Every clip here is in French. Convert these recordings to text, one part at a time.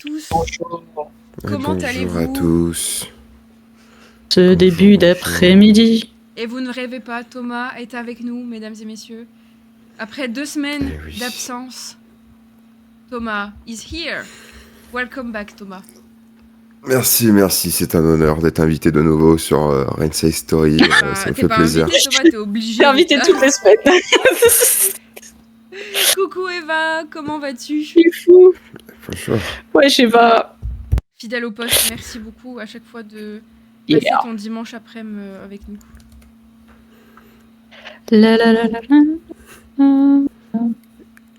tous. Bonjour. Comment Bonjour allez-vous? à tous. Ce début d'après-midi. Et vous ne rêvez pas, Thomas est avec nous, mesdames et messieurs. Après 2 semaines Eh oui. d'absence, Thomas is here. Welcome back, Thomas. Merci, c'est un honneur d'être invité de nouveau sur Rainsay Story. Ça me T'es fait pas plaisir. invité, Thomas, t'es obligé. T'es invité toutes les semaines. Coucou Eva, comment vas-tu? C'est fou. Franchement. Ouais, je sais pas. Fidèle au poste, merci beaucoup à chaque fois de passer Yeah. ton dimanche après-midi avec nous. La la la la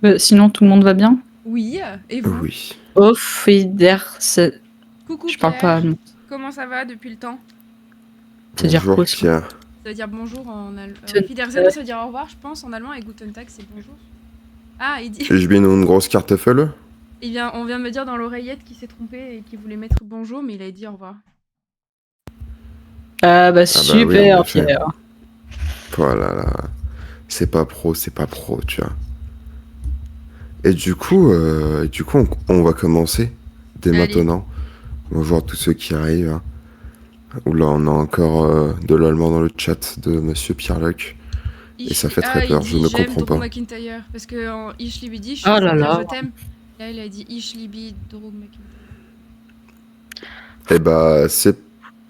la. Sinon, tout le monde va bien? Oui, et vous? Oui. Off et der. Coucou Je parle Pierre, pas allemand. comment ça va depuis le temps? C'est-à-dire Bonjour quoi, ça? Pierre. Ça veut dire bonjour en allemand. C'est- Wiedersehen, ça veut dire au revoir, je pense, en allemand, et Guten Tag, c'est bonjour. Ah, il dit... Je bin une grosse Kartoffel. On vient de me dire dans l'oreillette qu'il s'est trompé et qu'il voulait mettre bonjour, mais il a dit au revoir. Ah bah oui, super, en effet. Pierre. Voilà, là. C'est pas pro, tu vois. Et du coup, on va commencer dès Allez. maintenant. On va voir tous ceux qui arrivent. Hein. Oula, on a encore de l'allemand dans le chat de Monsieur Pierre-Luc. Et ça fait très peur, je ne comprends Drew pas. McIntyre, parce que en Ich liebe dich, Oh là ça veut dire là. je t'aime. Là, il a dit Ich liebe Drew McIntyre. Eh bah, c'est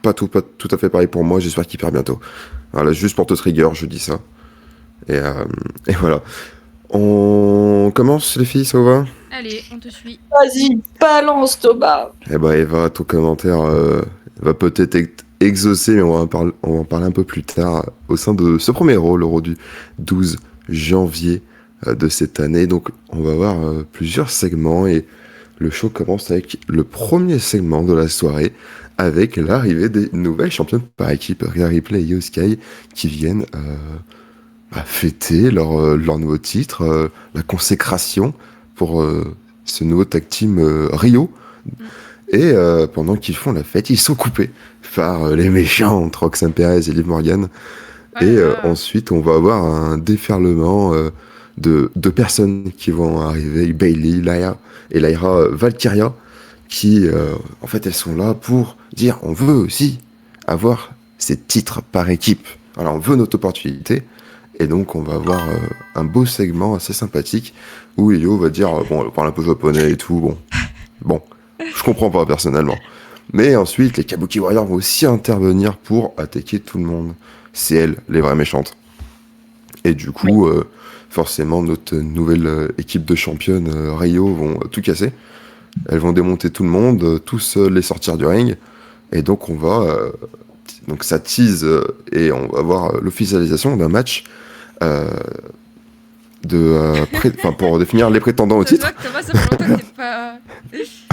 pas tout à fait pareil pour moi, j'espère qu'il perd bientôt. Voilà, juste pour te trigger, je dis ça. Et voilà. On commence, les filles, ça vous va? Allez, on te suit. Vas-y, balance, Thomas. Eh bah, Eva, ton commentaire va peut-être être exaucé, mais on va en parler un peu plus tard, au sein de ce premier rôle, l'Euro du 12 janvier de cette année. Donc, on va voir plusieurs segments, et le show commence avec le premier segment de la soirée, avec l'arrivée des nouvelles championnes par équipe, Rhea Ripley et Io Sky, qui viennent fêter leur nouveau titre, la consécration pour ce nouveau tag team Rio. Et pendant qu'ils font la fête, ils sont coupés par les méchants, Roxanne Perez et Liv Morgan. Et ensuite, on va avoir un déferlement de personnes qui vont arriver, Bayley, Lyra et Lyra Valkyria, qui, en fait, elles sont là pour dire on veut aussi avoir ces titres par équipe. Alors, on veut notre opportunité. Et donc, on va avoir un beau segment assez sympathique où Io va dire bon, elle parle un peu japonais et tout. Bon, je comprends pas personnellement. Mais ensuite, les Kabuki Warriors vont aussi intervenir pour attaquer tout le monde. C'est elles, les vraies méchantes. Et du coup, forcément, notre nouvelle équipe de championnes Rio vont tout casser. Elles vont démonter tout le monde, tous les sortir du ring. Et donc, on va... donc, ça tease et on va voir l'officialisation d'un match pour définir les prétendants au Ça se titre. voit que Thomas, ça fait longtemps que t'es pas...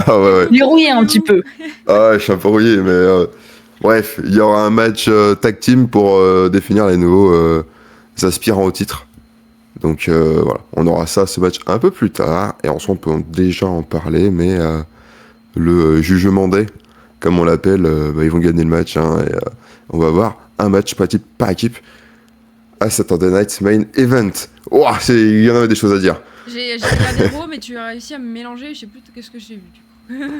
Ah ouais. Il est rouillé un petit peu. Ah ouais, je suis un peu rouillé, mais bref, il y aura un match tag team pour définir les nouveaux aspirants au titre. Donc voilà, on aura ce match un peu plus tard, et ensuite on peut déjà en parler, mais le jugement day, comme on l'appelle, ils vont gagner le match, hein, et on va avoir un match par équipe à Saturday Night Main Event. Ouah, il y en avait des choses à dire. J'ai regardé Raw, mais tu as réussi à me mélanger, je sais plus qu'est-ce que j'ai vu. Du coup.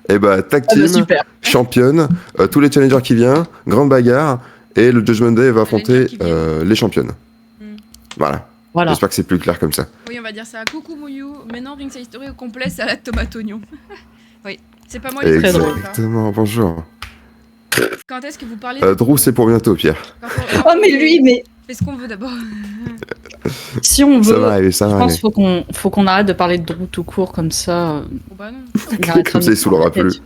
Et bah, tag Ah team, bah super. championne, tous les challengers qui viennent, grande bagarre, et le Judgment Day va affronter qui viennent. les championnes. Voilà. Voilà. J'espère que c'est plus clair comme ça. Oui, on va dire ça. Coucou Mouyou, maintenant Ringside Story au complet, salade tomate oignon. Oui, c'est pas moi les très drôle. Exactement, bonjour. Quand est-ce que vous parlez de... Drew, c'est pour bientôt, Pierre. Oh mais lui, mais Fais ce qu'on veut d'abord. si on Ça veut, va arriver, ça je va pense arriver. faut qu'on arrête de parler de Drew tout court comme ça. Oh bah non. Il arrêtera Comme de ça, il nous saoulera prendre la plus.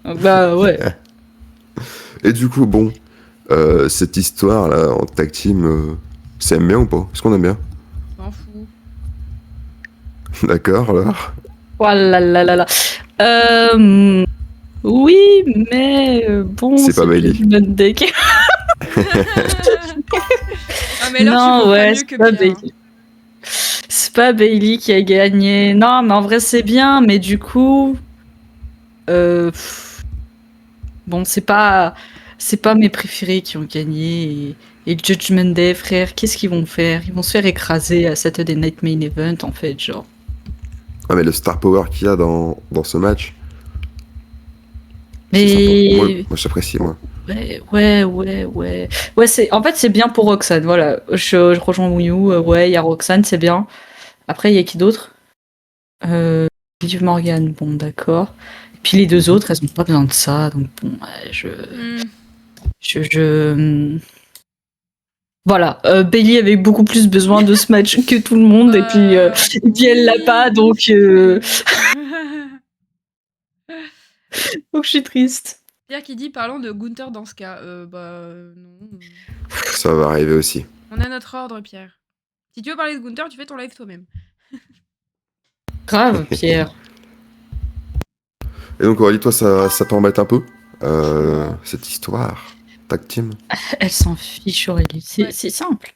tête. Bah ouais. Et du coup, bon, cette histoire-là, en tag team, ça aime bien ou pas? Est-ce qu'on aime bien? M'en fous. D'accord, alors. Oh là là là là. Oui, mais bon. C'est pas Bayley. une bonne deck. Ah mais là, tu Non, vaux ouais, pas mieux c'est que pas Pierre. Bayley. C'est pas Bayley qui a gagné. Non, mais en vrai, c'est bien, mais du coup. Bon, c'est pas mes préférés qui ont gagné. Et Judgment Day, frère, qu'est-ce qu'ils vont faire? Ils vont se faire écraser à Saturday Night Main Event, en fait, genre. Ah, mais le star power qu'il y a dans ce match, C'est sympa. Moi, Mais moi j'apprécie, moi. ouais. Ouais, en fait, c'est bien pour Roxane. Voilà, je rejoins Wuyu. Ouais, il y a Roxane, c'est bien. Après, il y a qui d'autre? Liv Morgan, bon, d'accord. Puis les deux autres, elles ont pas besoin de ça, donc bon, ouais, Hmm. Voilà, Bailey avait beaucoup plus besoin de ce match que tout le monde, et puis elle l'a pas, donc je suis triste. Pierre qui dit parlons de Gunther dans ce cas. Non. Ça va arriver aussi. On a notre ordre, Pierre. Si tu veux parler de Gunther, tu fais ton live toi-même. Grave, Pierre. Et donc, Aurélie, toi, ça t'embête un peu cette histoire tag team? Elle s'en fiche, Aurélie. Ouais. C'est simple.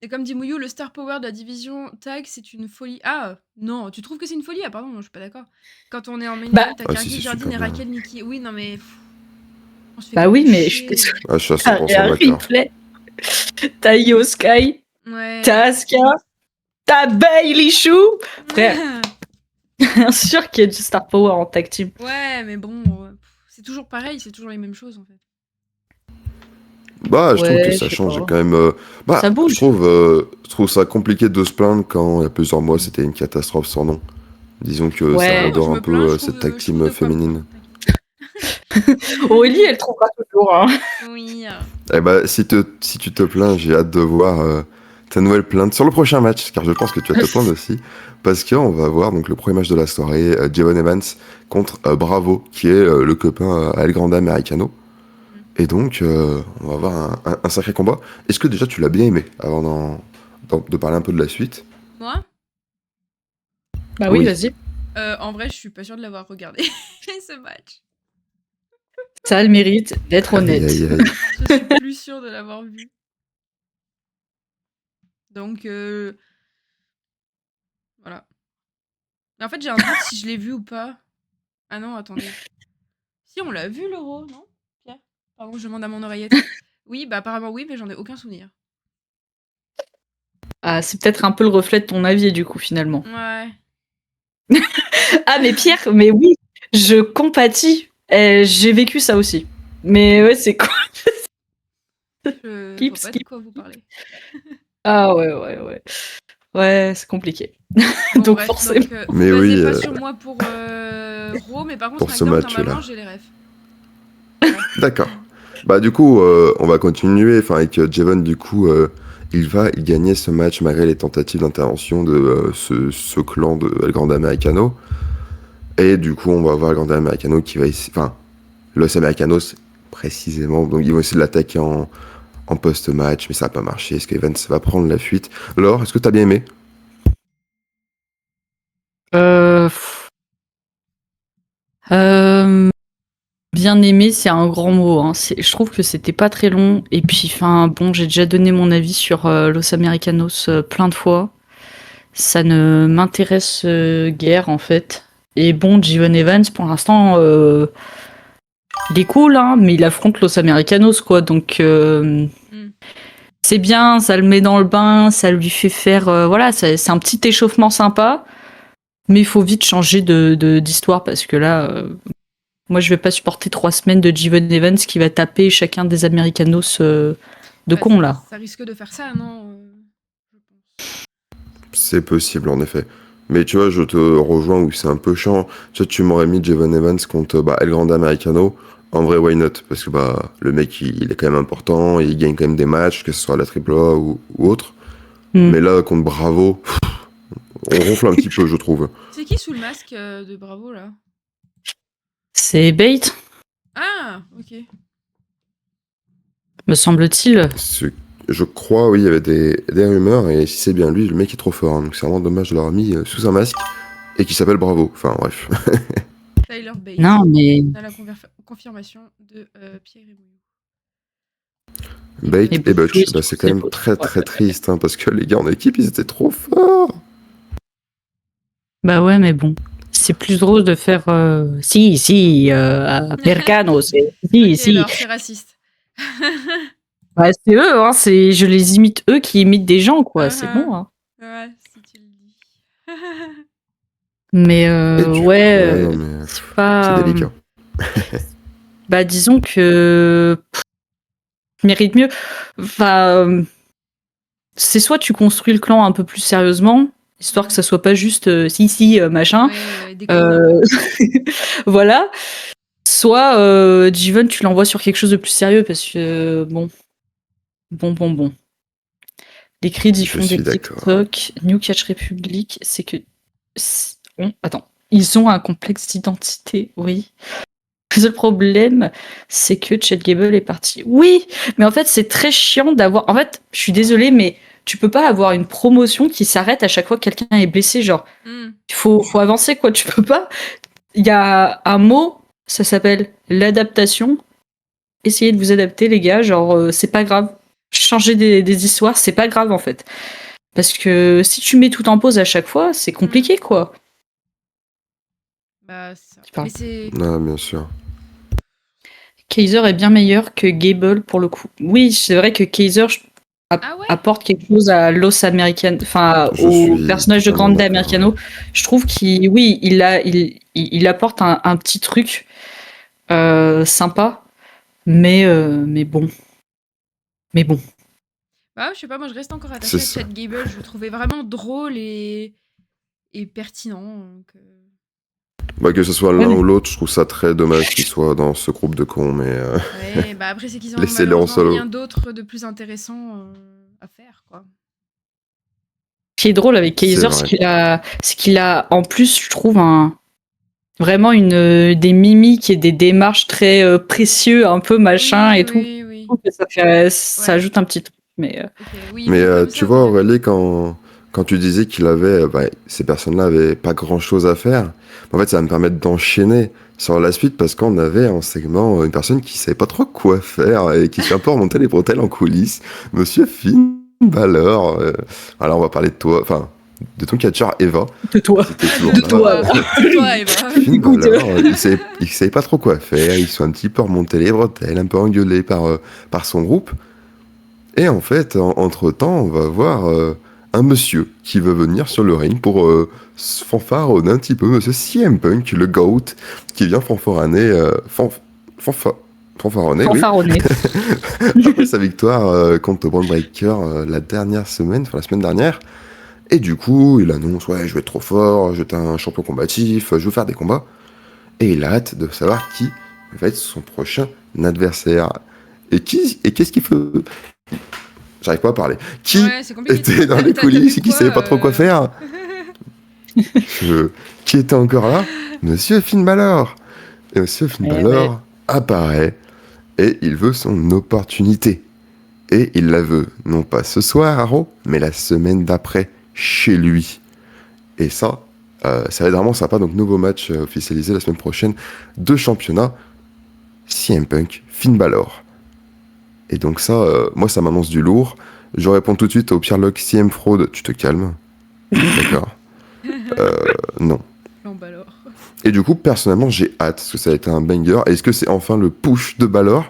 Et comme dit Mouyou, le star power de la division tag, c'est une folie. Ah non, tu trouves que c'est une folie? Ah pardon, je suis pas d'accord. Quand on est en main Bah- event, t'as Ah, Cardi, si, c'est Jardine et super Raquel, Nikki. Oui, non mais. On se fait Bah oui, mais je chier. suis Ah, je suis à T'as 100% un d'accord. replay. T'as Io Sky, Ouais. t'as Asuka, t'as Bailey Chou. Frère. Bien sûr qu'il y a du star power en tag team. Ouais, mais bon, c'est toujours pareil, c'est toujours les mêmes choses en fait. Bah, je trouve Ouais, que je ça sais change pas. quand même. Bah, Ça bouge. je trouve ça compliqué de se plaindre quand il y a plusieurs mois c'était une catastrophe sans nom. Disons que Ouais. ça Moi, redore je un me peu plains, je cette trouve- tag je team trouve de quoi me féminine. plaindre, Aurélie, elle trouvera toujours. Hein. t'inquiète. Oui. Eh bah, si tu te plains, j'ai hâte de voir ta nouvelle plainte sur le prochain match, car je pense que tu vas te plaindre aussi. Parce qu'on va voir donc le premier match de la soirée, Javon Evans contre Bravo, qui est le copain à El Grande Americano. Et donc, on va avoir un sacré combat. Est-ce que déjà tu l'as bien aimé, avant de parler un peu de la suite? Moi, Bah oui, Oui. vas-y. en vrai, je suis pas sûre de l'avoir regardé ce match. Ça a le mérite d'être honnête. Aïe, aïe, aïe. Je suis plus sûre de l'avoir vu. Donc, voilà. En fait, j'ai un doute si je l'ai vu ou pas. Ah non, attendez. Si, on l'a vu, l'euro, non, Pierre? Pardon, je demande à mon oreillette. Oui, bah apparemment oui, mais j'en ai aucun souvenir. Ah, c'est peut-être un peu le reflet de ton avis, du coup, finalement. Ouais. Ah, mais Pierre, mais oui, je compatis. J'ai vécu ça aussi. Mais ouais, c'est quoi? Je Skip, vois pas de skip. quoi vous parlez. Ah ouais. Ouais, c'est compliqué. Bon, Donc bref, forcément. vous Mais basez oui, pas sur moi pour Raw, mais par contre, pour ce SmackDown, match-là. normalement, j'ai les refs. D'accord. Bah du coup, on va continuer. Enfin, avec Javon, du coup, il gagnait ce match malgré les tentatives d'intervention de ce clan de El Grande Americano. Et du coup, on va voir El Grande Americano qui va essayer... Enfin, Los Americanos, précisément. Donc, ils vont essayer de l'attaquer en post-match, mais ça va pas marcher. Est-ce qu'Evans va prendre la fuite? Laure, est-ce que t'as bien aimé? pff, bien aimé, c'est un grand mot. Hein. Je trouve que c'était pas très long. Et puis, enfin, bon, j'ai déjà donné mon avis sur Los Americanos plein de fois. Ça ne m'intéresse guère, en fait. Et bon, Javon Evans, pour l'instant, il est cool, hein, mais il affronte Los Americanos, quoi. Donc, c'est bien, ça le met dans le bain, ça lui fait faire... voilà, c'est un petit échauffement sympa. Mais il faut vite changer d'histoire parce que là, moi, je vais pas supporter 3 semaines de Javon Evans qui va taper chacun des Americanos de Bah, con, là. Ça risque de faire ça, non je pense. C'est possible, en effet. Mais tu vois, je te rejoins où c'est un peu chiant. Tu vois, tu m'aurais mis Javon Evans contre El Grande Americano. En vrai, why not? Parce que bah, le mec, il est quand même important, il gagne quand même des matchs, que ce soit la AAA ou autre. Mais là, contre Bravo, on ronfle un petit peu, je trouve. C'est qui sous le masque de Bravo, là? C'est Bait, Ah, ok. me semble-t-il. Je crois, oui, il y avait des rumeurs, et si c'est bien lui, le mec est trop fort. Hein, donc c'est vraiment dommage de l'avoir mis sous un masque, et qui s'appelle Bravo. Enfin, bref. Tyler Bate. Non, mais... On a la confirmation de Pierre et Mouyou. Bait Et et Butch, Butch, bah, c'est quand même c'est très beau. très triste, hein, parce que les gars en équipe, ils étaient trop forts. Bah ouais, mais bon. C'est plus drôle de faire... Si, Americanos, Ok, alors, c'est raciste. Bah, c'est eux, hein, je les imite eux qui imitent des gens, quoi. C'est bon, hein. Ouais, si tu le dis. Mais Et du coup, ouais, non, mais, c'est pas... c'est délicat. Bah, disons que tu mérites mieux. Enfin, c'est soit tu construis le clan un peu plus sérieusement, histoire que ça soit pas juste si, machin. Ouais, des connes. Voilà. Soit Jiven, tu l'envoies sur quelque chose de plus sérieux parce que bon. Les Creeds, ils Je font des suis d'accord. TikTok. New Catch Republic, c'est que. Attends. Ils ont un complexe d'identité, oui. Le seul problème, c'est que Chad Gable est parti. Oui, mais en fait, c'est très chiant d'avoir. En fait, je suis désolée, mais tu peux pas avoir une promotion qui s'arrête à chaque fois que quelqu'un est blessé. Genre, Hmm. il faut avancer, quoi. Tu peux pas. Il y a un mot, ça s'appelle l'adaptation. Essayez de vous adapter, les gars. Genre, c'est pas grave. Changer des histoires, c'est pas grave, en fait. Parce que si tu mets tout en pause à chaque fois, c'est compliqué, quoi. Bah, c'est ça. Tu parles. Mais c'est. Ah, bien sûr. Kaiser est bien meilleur que Gable pour le coup. Oui, c'est vrai que Kaiser Ah ouais? apporte quelque chose à l'os américain, enfin Je au suis personnage de totalement Grande d'accord. Ouais. Americano. Je trouve qu'il, oui, il apporte un petit truc sympa, mais bon, mais bon. Bah, je sais pas, moi je reste encore C'est attachée à ça. Chad Gable. Je le trouvais vraiment drôle et pertinent. Bah, que ce soit Ouais, l'un mais ou l'autre, je trouve ça très dommage qu'ils soient dans ce groupe de cons, mais Ouais, bah après, c'est qu'ils ont laissez-les en malheureusement rien solo. d'autre de plus intéressant à faire, quoi. ce qui est drôle avec C'est Kaiser, vrai. c'est qu'il a en plus, je trouve, vraiment des mimiques et des démarches très précieux, un peu machin Oui, et tout. oui, Je oui. trouve que ça Ouais, ajoute un petit truc. Mais ok. Oui, Mais vu comme tu ça, oui, vois, d'accord. Aurélie, quand tu disais qu'il avait, bah, ces personnes-là avaient pas grand-chose à faire, en fait, ça va me permettre d'enchaîner sur la suite parce qu'on avait en segment une personne qui savait pas trop quoi faire et qui s'est un peu remonté les bretelles en coulisses, Monsieur Finn Balor. Alors, on va parler de toi, enfin, de ton catcheur Eva, de toi. qui était toujours De De là. toi. toi. De toi, Eva. Finn Écoute, Balor, il savait pas trop quoi faire, ils sont un petit peu remontés les bretelles, un peu engueulés par son groupe. Et en fait, entre-temps, on va voir un monsieur qui veut venir sur le ring pour fanfaronner un petit peu, monsieur CM Punk, le GOAT, qui vient fanfaronner, fanfaronner, oui, fanfaronné. après sa victoire contre Braun Breaker la semaine dernière. Et du coup, il annonce, ouais, je vais être trop fort, je vais être un champion combatif, je veux faire des combats. Et il a hâte de savoir qui va être son prochain adversaire. Et qu'est-ce qu'il fait? J'arrive pas à parler. Qui Ouais, c'est compliqué. était dans les T'as coulisses vu et qui quoi savait pas trop quoi faire? Qui était encore là? Monsieur Finn Balor. Et Monsieur Finn Eh ouais. Balor apparaît et il veut son opportunité. Et il la veut, non pas ce soir à Raw, mais la semaine d'après, chez lui. Et ça va être vraiment sympa. Donc, nouveau match officialisé la semaine prochaine de championnat. CM Punk, Finn Balor. Et donc ça, moi, ça m'annonce du lourd. Je réponds tout de suite au Pierre Lock, CM Fraude, tu te calmes. D'accord. Non. Non, bah alors. Et du coup, personnellement, j'ai hâte, parce que ça a été un banger. Est-ce que c'est enfin le push de Balor?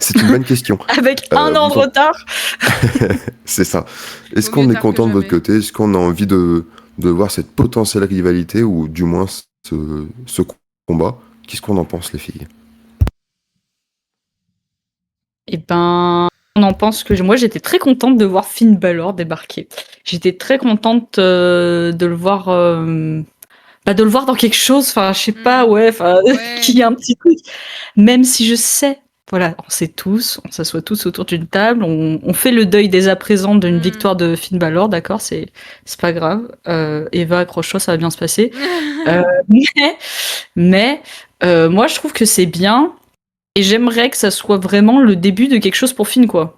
C'est une bonne question. Avec un an de Vous en- retard. C'est ça. Est-ce Vaut mieux qu'on est tard que content de votre jamais. côté? Est-ce qu'on a envie de voir cette potentielle rivalité, ou du moins ce combat? Qu'est-ce qu'on en pense, les filles? Eh ben, on en pense que moi j'étais très contente de voir Finn Balor débarquer. J'étais très contente de le voir, de le voir dans quelque chose. Enfin, je sais pas, Hmm. ouais, enfin, Ouais. qu'il y ait un petit truc. Même si je sais, voilà, on sait tous, on s'assoit tous autour d'une table, on fait le deuil dès à présent d'une Hmm. victoire de Finn Balor, d'accord, c'est pas grave. Eva, accroche-toi, ça va bien se passer. Euh, mais moi je trouve que c'est bien. Et j'aimerais que ça soit vraiment le début de quelque chose pour Finn, quoi.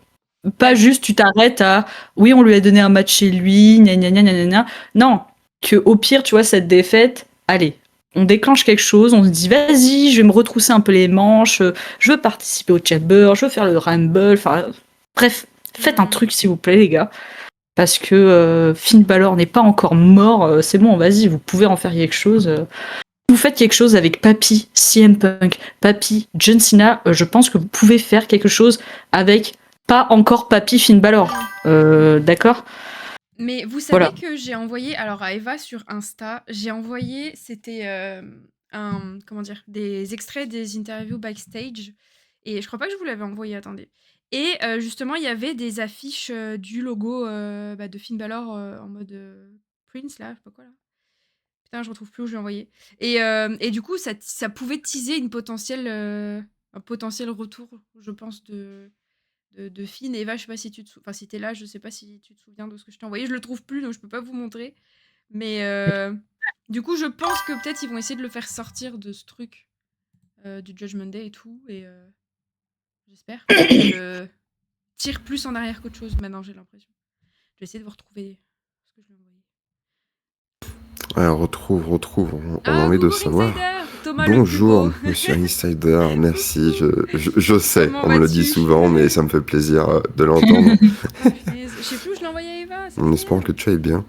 Pas Ouais. juste tu t'arrêtes à oui, on lui a donné un match chez lui, gna gna gna gna gna gna. Non, que au pire, tu vois, cette défaite, allez, on déclenche quelque chose, on se dit vas-y, je vais me retrousser un peu les manches, je veux participer au Chamber, je veux faire le Rumble, enfin bref, faites un Hmm. truc s'il vous plaît, les gars. Parce que Finn Balor n'est pas encore mort, c'est bon, vas-y, vous pouvez en faire quelque chose. Vous faites quelque chose avec Papy, CM Punk, Papy, John Cena, je pense que vous pouvez faire quelque chose avec pas encore Papy Finn Balor. D'accord? Mais vous savez Voilà. que j'ai envoyé, alors à Eva sur Insta, j'ai envoyé, c'était comment dire, des extraits des interviews backstage. Et je crois pas que je vous l'avais envoyé, attendez. Et justement, il y avait des affiches du logo de Finn Balor en mode Prince, là, je sais pas quoi, là. Putain, je retrouve plus où je l'ai envoyé. Et du coup, ça pouvait teaser un potentiel retour, je pense, de Finn. Et Eva, je sais pas si tu te souviens. Enfin, si t'es là, je sais pas si tu te souviens de ce que je t'ai envoyé. Je le trouve plus, donc je peux pas vous montrer. Mais du coup, je pense que peut-être ils vont essayer de le faire sortir de ce truc du Judgment Day et tout. Et j'espère. Parce que tire plus en arrière qu'autre chose maintenant, j'ai l'impression. Je vais essayer de vous retrouver ce que je lui ai envoyé. Ouais, retrouve. On a envie de coucou savoir. Insider, Thomas Bonjour, le plus beau. monsieur Insider. Merci. Je sais, Comment on me le vas-tu? dit souvent, mais ça me fait plaisir de l'entendre. Ah, punaise. Je sais plus où je l'ai envoyé à Eva. En espérant que tu ailles bien.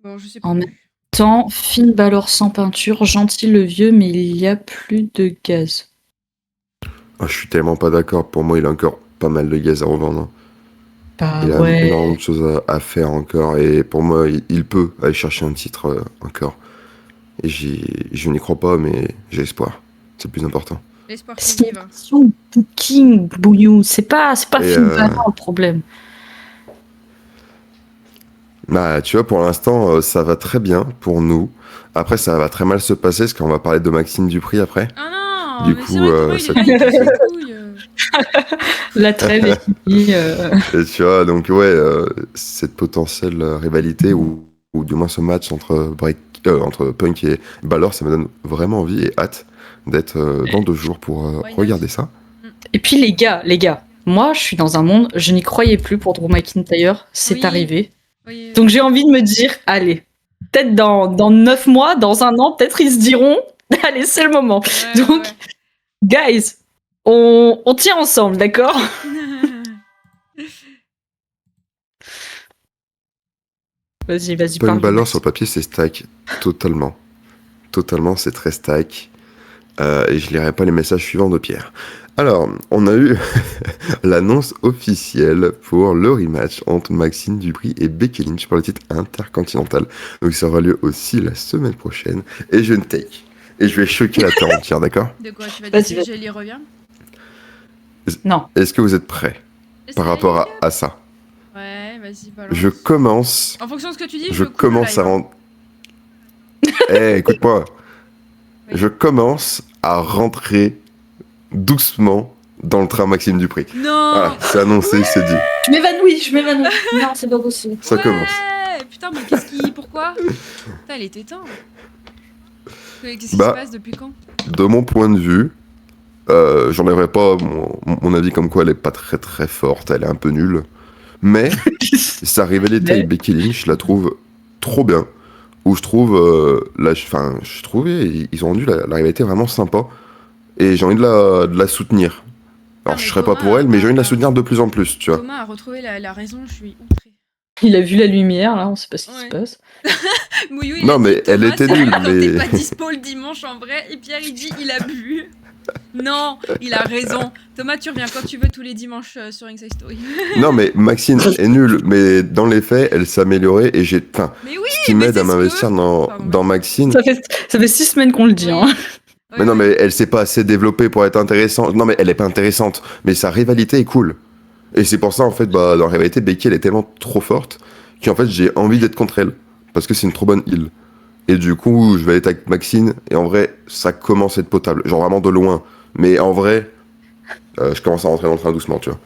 Bon, je sais En plus. même temps, Finn Balor sans peinture, gentil le vieux, mais il y a plus de gaz. Ah, je suis tellement pas d'accord. Pour moi, il a encore pas mal de gaz à revendre. Bah Il a ouais. énormément de choses à faire encore. Et pour moi, il peut aller chercher un titre encore. Et je n'y crois pas, mais j'ai espoir. C'est le plus important. L'espoir qui C'est une vive. question de booking, Bouillou. C'est pas Et, Finn Balor le problème. Bah, tu vois, pour l'instant, ça va très bien pour nous. Après, ça va très mal se passer, parce qu'on va parler de Maxime Dupri après. Ah non, Du mais coup, c'est vrai, Thomas, il ça- est là, il casse les couilles. La trêve est finie. Et tu vois, donc ouais, cette potentielle rivalité, ou du moins ce match entre Punk et Balor, ça me donne vraiment envie et hâte d'être dans 2 jours pour Why not? regarder ça. Et puis les gars, moi je suis dans un monde, je n'y croyais plus pour Drew McIntyre, c'est Oui. arrivé. Oui, Donc j'ai envie de me dire, allez, peut-être dans 9 mois, dans 1 an, peut-être ils se diront, allez, c'est le moment. ouais, Donc, ouais. guys, on tient ensemble, d'accord? Vas-y, Punk parle. Balor sur le papier, c'est stack totalement. Totalement, c'est très stack. Et je lirai pas les messages suivants de Pierre. Alors, on a eu l'annonce officielle pour le rematch entre Maxime Dupri et Becky Lynch pour le titre intercontinental. Donc ça aura lieu aussi la semaine prochaine. Et je ne take. Et je vais choquer la terre entière, d'accord? De quoi tu vas Vas-y, dire que Jelly revient? Non. Est-ce que vous êtes prêts par rapport à ça? Ouais, vas-y, balance. Je commence. En fonction de ce que tu dis, Je coupe le commence à live, hein. rentrer. Eh, écoute-moi. Oui. Je commence à rentrer doucement dans le train Maxime Dupri. Non. Voilà, c'est annoncé, c'est dit. Je m'évanouis. Non, c'est pas possible. Ça commence. Putain, mais qu'est-ce qui... Pourquoi? Putain, il était temps. Qu'est-ce qui Bah. se passe depuis quand? De mon point de vue, j'enlèverai pas mon avis comme quoi elle est pas très très forte, elle est un peu nulle. Mais sa rivalité avec Becky Lynch, je la trouve trop bien. Où je trouve, je trouvais, ils ont rendu la rivalité vraiment sympa. Et j'ai envie de la soutenir. Alors Ah, je mais serais pas Thomas pour elle, mais j'ai envie de la a- soutenir de plus en plus, tu vois. Thomas a retrouvé la raison, je suis outrée. Il a vu la lumière, là, on sait pas ce qui se Ouais. passe. Mouillou, il Non, a dit, mais elle Thomas, était c'est nulle, quand mais- t'es pas dispo le dimanche en vrai. Et Pierre, il dit, il a bu. Non, il a raison. Thomas, tu reviens quand tu veux tous les dimanches sur Inside Story. Non, mais Maxine est nulle, mais dans les faits, elle s'est améliorée et j'ai. Enfin, Mais oui, ce qui mais m'aide c'est à ce que- m'investir Pardon, dans Maxine. Ça fait 6 semaines qu'on le dit. Oui. Hein. Mais non, mais elle s'est pas assez développée pour être intéressante. Non, mais elle est pas intéressante. Mais sa rivalité est cool. Et c'est pour ça, en fait, dans la rivalité, Becky, elle est tellement trop forte qu'en fait, j'ai envie d'être contre elle. Parce que c'est une trop bonne heal. Et du coup, je vais être avec Maxine. Et en vrai, ça commence à être potable. Genre vraiment de loin. Mais en vrai, je commence à rentrer dans le train doucement, tu vois.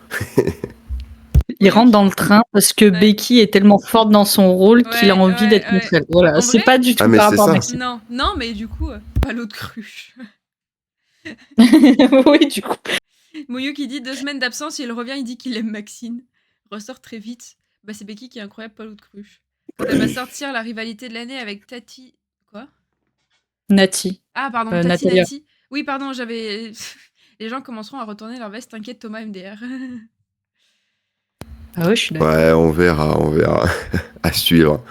Il rentre dans le train parce que Ouais. Becky est tellement forte dans son rôle qu'il a Ouais, envie ouais, d'être ouais. contre elle. Voilà, En c'est vrai pas du tout Ah, mais par c'est rapport à ça. Maxime. Non, non, mais du coup, pas l'autre cruche. Oui, du coup. Mouillou qui dit 2 semaines d'absence, il revient, il dit qu'il aime Maxine. Ressort très vite. Bah, c'est Becky qui est incroyable, pas l'autre cruche. Quand elle va sortir la rivalité de l'année avec Tati. Quoi? Nati. Ah, pardon, Natalia. Nati. Oui, pardon, j'avais. Les gens commenceront à retourner leur veste, t'inquiète, Thomas MDR. Ah ouais, je suis d'accord. Ouais, on verra. À suivre.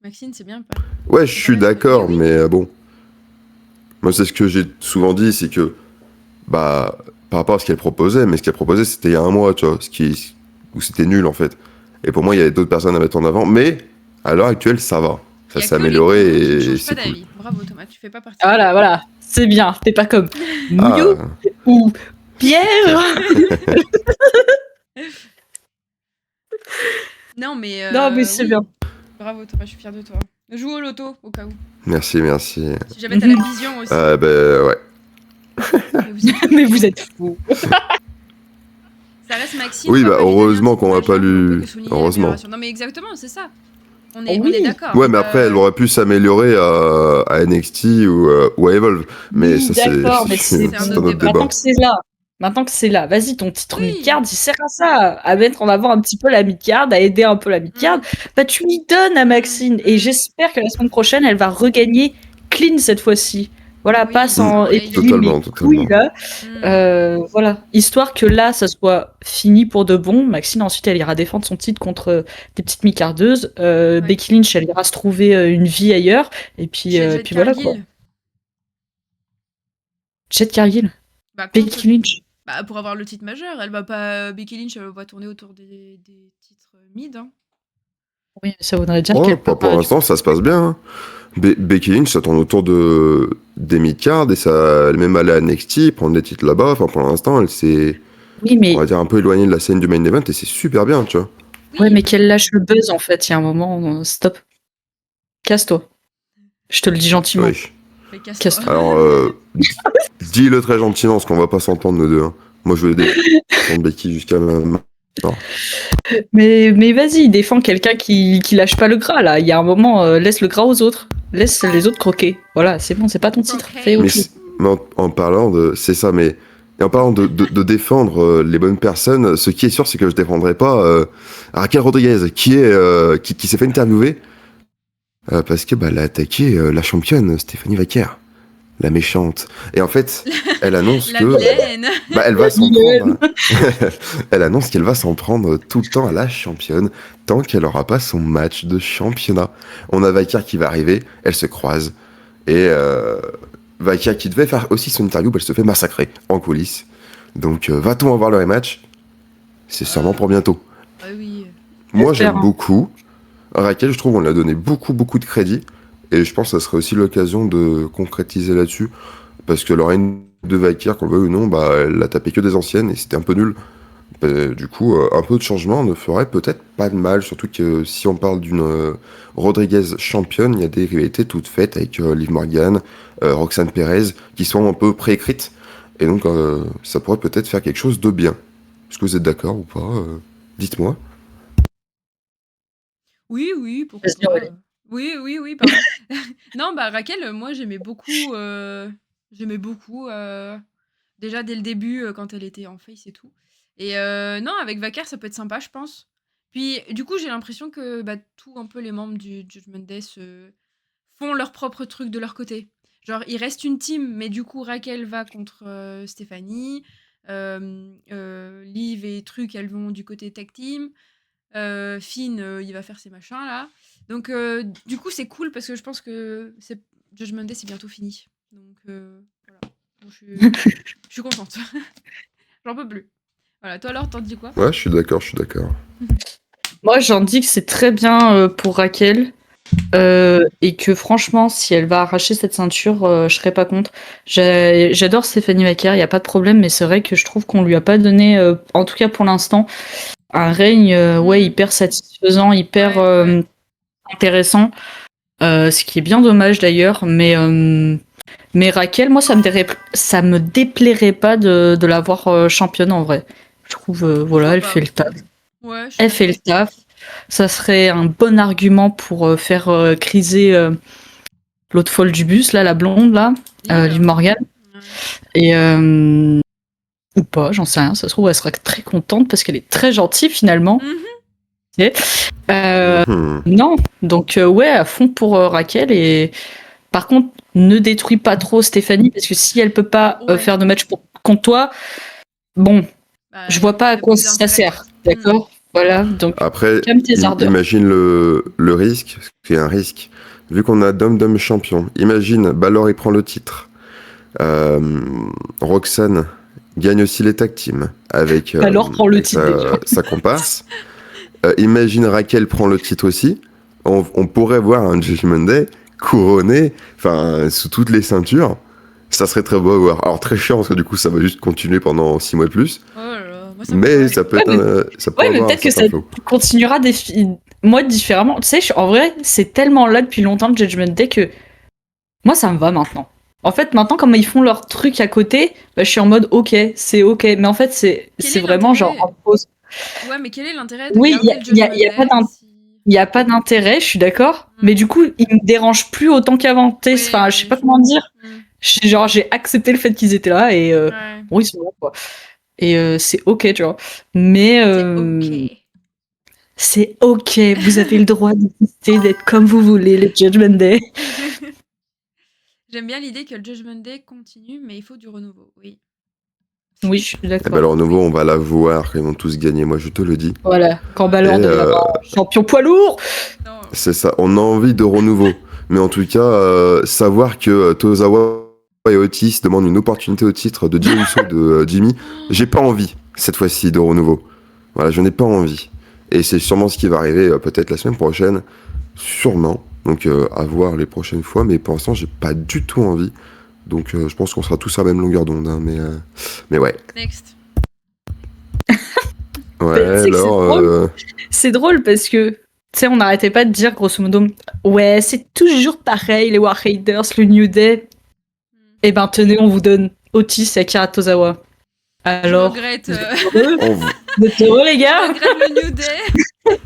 Maxine, c'est bien pas. Ouais, je suis d'accord, Oui. mais bon. Moi, c'est ce que j'ai souvent dit, c'est que, bah, par rapport à ce qu'elle proposait, mais ce qu'elle proposait, c'était il y a 1 mois, tu vois, où c'était nul, en fait. Et pour moi, il y avait d'autres personnes à mettre en avant, mais à l'heure actuelle, ça va. Ça Il y a s'est que les amélioré bons qui ne et changent pas c'est cool. d'avis. Bravo Thomas, tu fais pas partie. Voilà, c'est bien. T'es pas comme Ah, Mew ou Pierre. Non, mais Non, mais c'est oui. bien. Bravo Thomas, je suis fière de toi. Joue au loto au cas où. merci. Si jamais t'as la vision aussi. Ouais. Mais vous êtes Mais vous êtes fous. Ça reste Maxime. Oui, on va bah, pas lui donner heureusement un qu'on m'a petit pas âge, hein, on peut lu. que souligner Heureusement. l'amélioration. Non mais exactement, c'est ça. On est Oui. d'accord. Ouais, mais après, elle aurait pu s'améliorer à NXT ou à Evolve. Mais Oui, ça, c'est d'accord, mais c'est un un autre autre débat. débat. Maintenant que c'est là, vas-y, ton titre Oui. mid-card, il sert à ça, à mettre en avant un petit peu la mid-card, à aider un peu la mid-card. Bah, tu lui donnes à Maxine, et j'espère que la semaine prochaine, elle va regagner clean cette fois-ci. Voilà, Oui, pas sans ouais, épiler les totalement. couilles, là. Voilà, histoire que là, ça soit fini pour de bon. Maxine, ensuite, elle ira défendre son titre contre des petites micardeuses. Becky Lynch, elle ira se trouver une vie ailleurs. Et puis, Jet puis voilà, quoi. Cargill. Jet Cargill. Bah, contre- Becky Lynch. Bah, pour avoir le titre majeur, elle va pas. Becky Lynch, elle va pas tourner autour des titres mid. Hein. Oui, ça voudrait dire Oh, qu'elle peut pour pas. l'instant, ça se passe bien. Hein. Becky Lynch, ça tourne autour des mid-cards et ça, elle est même allée à NXT, prendre des titres là-bas. Enfin, pour l'instant, elle s'est, Oui, mais, on va dire, un peu éloignée de la scène du main event et c'est super bien, tu vois. ouais, mais qu'elle lâche le buzz, en fait. Il y a un moment, stop. Casse-toi. Je te le dis gentiment. Oui. Mais casse-toi. Casse-toi. Alors, dis-le très gentiment, parce qu'on va pas s'entendre, nous deux. Hein. Moi, je veux défendre Becky jusqu'à maintenant. Mais vas-y, défends quelqu'un qui lâche pas le gras, là. Il y a un moment, laisse le gras aux autres. Laisse les autres croquer. Voilà, c'est bon, c'est pas ton titre. Ok. Fais autre Mais, chose. mais en parlant de... C'est ça, mais... Et en parlant de défendre les bonnes personnes, ce qui est sûr, c'est que je défendrai pas Raquel Rodriguez, qui s'est fait interviewer parce que elle a attaqué la championne Stéphanie Vaquer, la méchante. Et en fait, elle annonce La que vilaine. elle va s'en vilaine. prendre. Elle annonce qu'elle va s'en prendre tout le temps à la championne tant qu'elle aura pas son match de championnat. On a Vaquer qui va arriver, elle se croise et Vaquer qui devait faire aussi son interview, elle se fait massacrer en coulisses. Donc va-t-on avoir le rematch ? C'est sûrement pour bientôt. Ah oui. Moi J'espère, j'aime hein. beaucoup. Raquel, je trouve on lui a donné beaucoup de crédit. Et je pense que ça serait aussi l'occasion de concrétiser là-dessus. Parce que Lorraine de Vaquer, qu'on le veuille ou non, elle a tapé que des anciennes et c'était un peu nul. Du coup, un peu de changement ne ferait peut-être pas de mal. Surtout que si on parle d'une Rodriguez championne, il y a des rivalités toutes faites avec Liv Morgan, Roxane Perez, qui sont un peu préécrites. Et donc, ça pourrait peut-être faire quelque chose de bien. Est-ce que vous êtes d'accord ou pas Dites-moi. Oui, pourquoi Vas-y, pas. Aurélie. Oui, pardon. Non, bah Raquel, moi j'aimais beaucoup. Déjà dès le début, quand elle était en face et tout. Et non, avec Vaquer, ça peut être sympa, je pense. Puis du coup, j'ai l'impression que tous un peu les membres du Judgment Day font leur propre truc de leur côté. Genre, il reste une team, mais du coup, Raquel va contre Stéphanie. Liv et Truc, elles vont du côté tag team. Finn, il va faire ses machins là. Donc, du coup, c'est cool parce que je pense que Judgment Day, c'est bientôt fini. Donc, voilà. Bon, je suis contente. J'en peux plus. Voilà, toi alors, t'en dis quoi ? Ouais, je suis d'accord. Moi, j'en dis que c'est très bien pour Raquel. Et que franchement, si elle va arracher cette ceinture, je serais pas contre. J'adore Stéphanie Vaquer, il n'y a pas de problème, mais c'est vrai que je trouve qu'on lui a pas donné, en tout cas pour l'instant, un règne hyper satisfaisant, hyper Ouais. intéressant. Ce qui est bien dommage d'ailleurs, mais Raquel, moi, ça me déplairait pas de l'avoir championne en vrai. Je trouve, voilà, elle Pourquoi fait pas ? le taf. Ouais, je suis Elle fait le d'accord. taf. Ça serait un bon argument pour faire criser l'autre folle du bus, là, la blonde, là, Liv Morgan. Ouais. Et ou pas, j'en sais rien. Ça se trouve, elle sera très contente parce qu'elle est très gentille finalement. Mhm. Non, donc ouais, à fond pour Raquel. Et par contre, ne détruis pas trop Stéphanie parce que si elle peut pas Ouais. faire de match contre toi, bon, Bah, je vois pas à y a quoi plus ça d'intérêt, sert. quoi. D'accord. Voilà, donc Après, calme tes ardeurs. imagine le risque, c'est un risque. Vu qu'on a Dom champion, imagine, Balor il prend le titre. Roxane gagne aussi les tag teams avec, Balor prend le avec titre déjà. sa comparse. Imagine Raquel prend le titre aussi. on pourrait voir un Judgment Day couronné, enfin, sous toutes les ceintures. Ça serait très beau à voir. Alors, très chiant, parce que du coup, ça va juste continuer pendant 6 mois de plus. Oh là là, moi ça me Mais fait ça peut Ouais, être ça peut Ouais, mais avoir un peut-être que ça certain flow. continuera moi différemment. Tu sais, en vrai, c'est tellement là depuis longtemps le Judgment Day que moi, ça me va maintenant. En fait, maintenant, comme ils font leur truc à côté, bah, je suis en mode ok, c'est ok. Mais en fait, c'est Quel est vraiment genre l'intérêt? en pause. Ouais, mais quel est l'intérêt de Oui, garder le Judgment y a pas Day si... il y a pas d'intérêt, je suis d'accord. Mm. Mais du coup, il me dérange plus autant qu'avant. Tu sais, Oui, enfin, je sais pas comment dire. Mm. Genre, j'ai accepté le fait qu'ils étaient là et Ouais. bon, ils sont là quoi. Et c'est ok, tu vois. Mais C'est ok. c'est ok, vous avez le droit d'exister, d'être comme vous voulez, le Judgment Day. J'aime bien l'idée que le Judgment Day continue, mais il faut du renouveau, oui. Oui, je suis Et ben, d'accord. le renouveau, on va la voir quand ils vont tous gagner, moi je te le dis. Voilà, quand Balor Et, deviendra champion poids lourd. Non. C'est ça, on a envie de renouveau. Mais en tout cas, savoir que Tozawa et Otis demandent une opportunité au titre de Jey Uso et de Jimmy, j'ai pas envie, cette fois-ci, de renouveau. Voilà, je n'ai pas envie. Et c'est sûrement ce qui va arriver peut-être la semaine prochaine. Sûrement. Donc à voir les prochaines fois. Mais pour l'instant, j'ai pas du tout envie. Donc je pense qu'on sera tous à la même longueur d'onde. Hein, mais ouais. Next. Ouais, C'est que c'est alors... drôle. C'est drôle parce que, tu sais, on n'arrêtait pas de dire, grosso modo, ouais, c'est toujours pareil, les War Raiders, le New Day. Eh ben, tenez, on vous donne Otis et Akira Tozawa. Alors, Je regrette, vous êtes heureux on- Vous êtes heureux, les je gars regrette le New Day.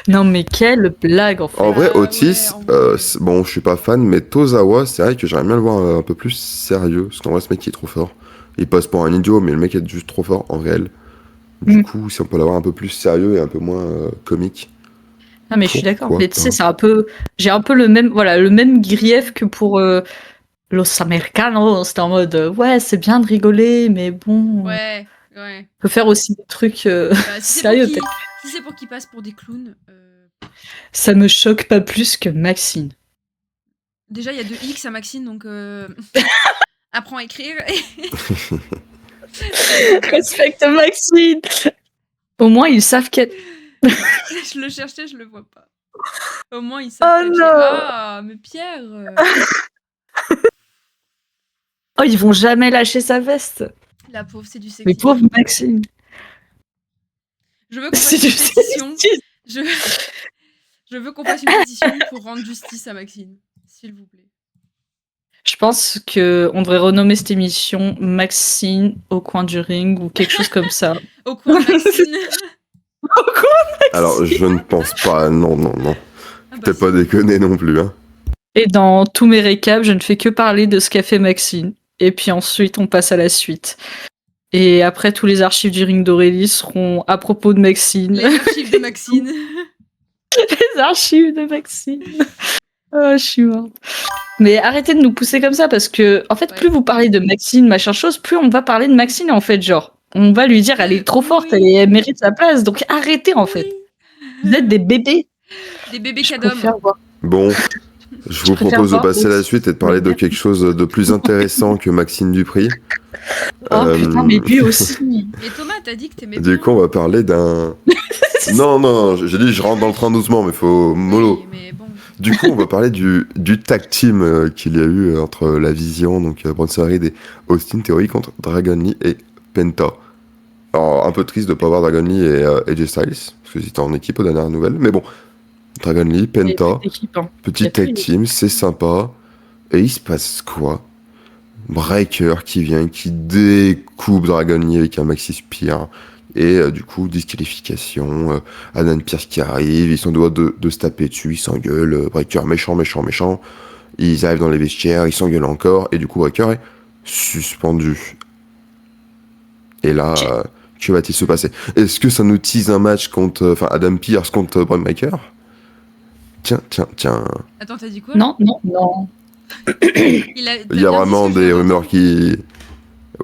Non, mais quelle blague, en fait. En vrai, Ah, Otis, ouais, en vrai. bon, je suis pas fan, mais Tozawa, c'est vrai que j'aimerais bien le voir un peu plus sérieux, parce qu'en vrai, ce mec, il est trop fort. Il passe pour un idiot, mais le mec est juste trop fort en réel. Du Mm. coup, si on peut l'avoir un peu plus sérieux et un peu moins comique. Non, mais je suis d'accord. Pourquoi Mais tu sais, pas. c'est un peu. J'ai un peu le même grief que pour Los Americanos. C'était en mode, ouais, c'est bien de rigoler, mais bon. Ouais. On peut faire aussi des trucs Bah, sérieux. si c'est pour qu'ils passent pour des clowns, Ça me choque pas plus que Maxine. déjà il y a 2 X à Maxine, donc apprends à écrire. Respecte Maxine. Au moins, ils savent qu'elle. Je le cherchais, je le vois pas. Au moins ils savent Oh catcher. non. Ah, mais Pierre. Oh, ils vont jamais lâcher sa veste. La pauvre, c'est du Mais sexisme. pauvre Maxine. Je veux qu'on C'est fasse une du pétition. sexisme. Je veux qu'on fasse une pétition pour rendre justice à Maxine, s'il vous plaît. Je pense que on devrait renommer cette émission Maxine au coin du ring ou quelque chose comme ça. Au coin de Maxine. Alors, je ne pense pas, non, non, non. Ah bah, T'es pas déconner non plus, hein. Et dans tous mes récaps, je ne fais que parler de ce qu'a fait Maxine. Et puis ensuite, on passe à la suite. Et après, tous les archives du ring d'Aurélie seront à propos de Maxine. les archives de Maxine. Les archives de Maxine. Oh, je suis morte. Mais arrêtez de nous pousser comme ça parce que, en fait, Ouais. plus vous parlez de Maxine, machin chose, plus on va parler de Maxine, en fait, genre. On va lui dire, elle est trop forte, Oui. elle mérite sa place. Donc arrêtez, en fait. Vous êtes des bébés. Des bébés Je cadom. préfère voir. Bon, je vous préfère propose de voir passer à la Otis. suite et de parler de quelque chose de plus intéressant que Maxine Dupri. Oh putain, mais lui aussi. Mais Thomas, t'as dit que t'aimais bien. Du coup, on va parler d'un... Non, non, non, j'ai dit je rentre dans le train doucement, mais faut mollo. Oui, mais bon. Du coup, on va parler du tag team qu'il y a eu entre la Vision, donc Bronson Reed et Austin Theory contre Dragon Lee et Penta. Alors, un peu triste de ne pas voir Dragon Lee et AJ Styles, parce que c'était en équipe aux dernières nouvelles, mais bon. Dragon Lee, Penta, Équipe, hein. petit Il y a plus tag d'équipe. team, c'est sympa. Et il se passe quoi? Breaker qui vient, qui découpe Dragon Lee avec un Maxi Spear. Et du coup, disqualification. Adam Pierce qui arrive, ils sont doigts de se taper dessus, ils s'engueulent. Breaker méchant, méchant, méchant. Ils arrivent dans les vestiaires, ils s'engueulent encore. Et du coup, Breaker est suspendu. Et là, que va-t-il se passer? Est-ce que ça nous tease un match contre. Enfin, Adam Pierce contre Braun Breaker? Tiens, tiens, tiens. Attends, t'as dit quoi? Non, non, non. Il y a vraiment des rumeurs qui.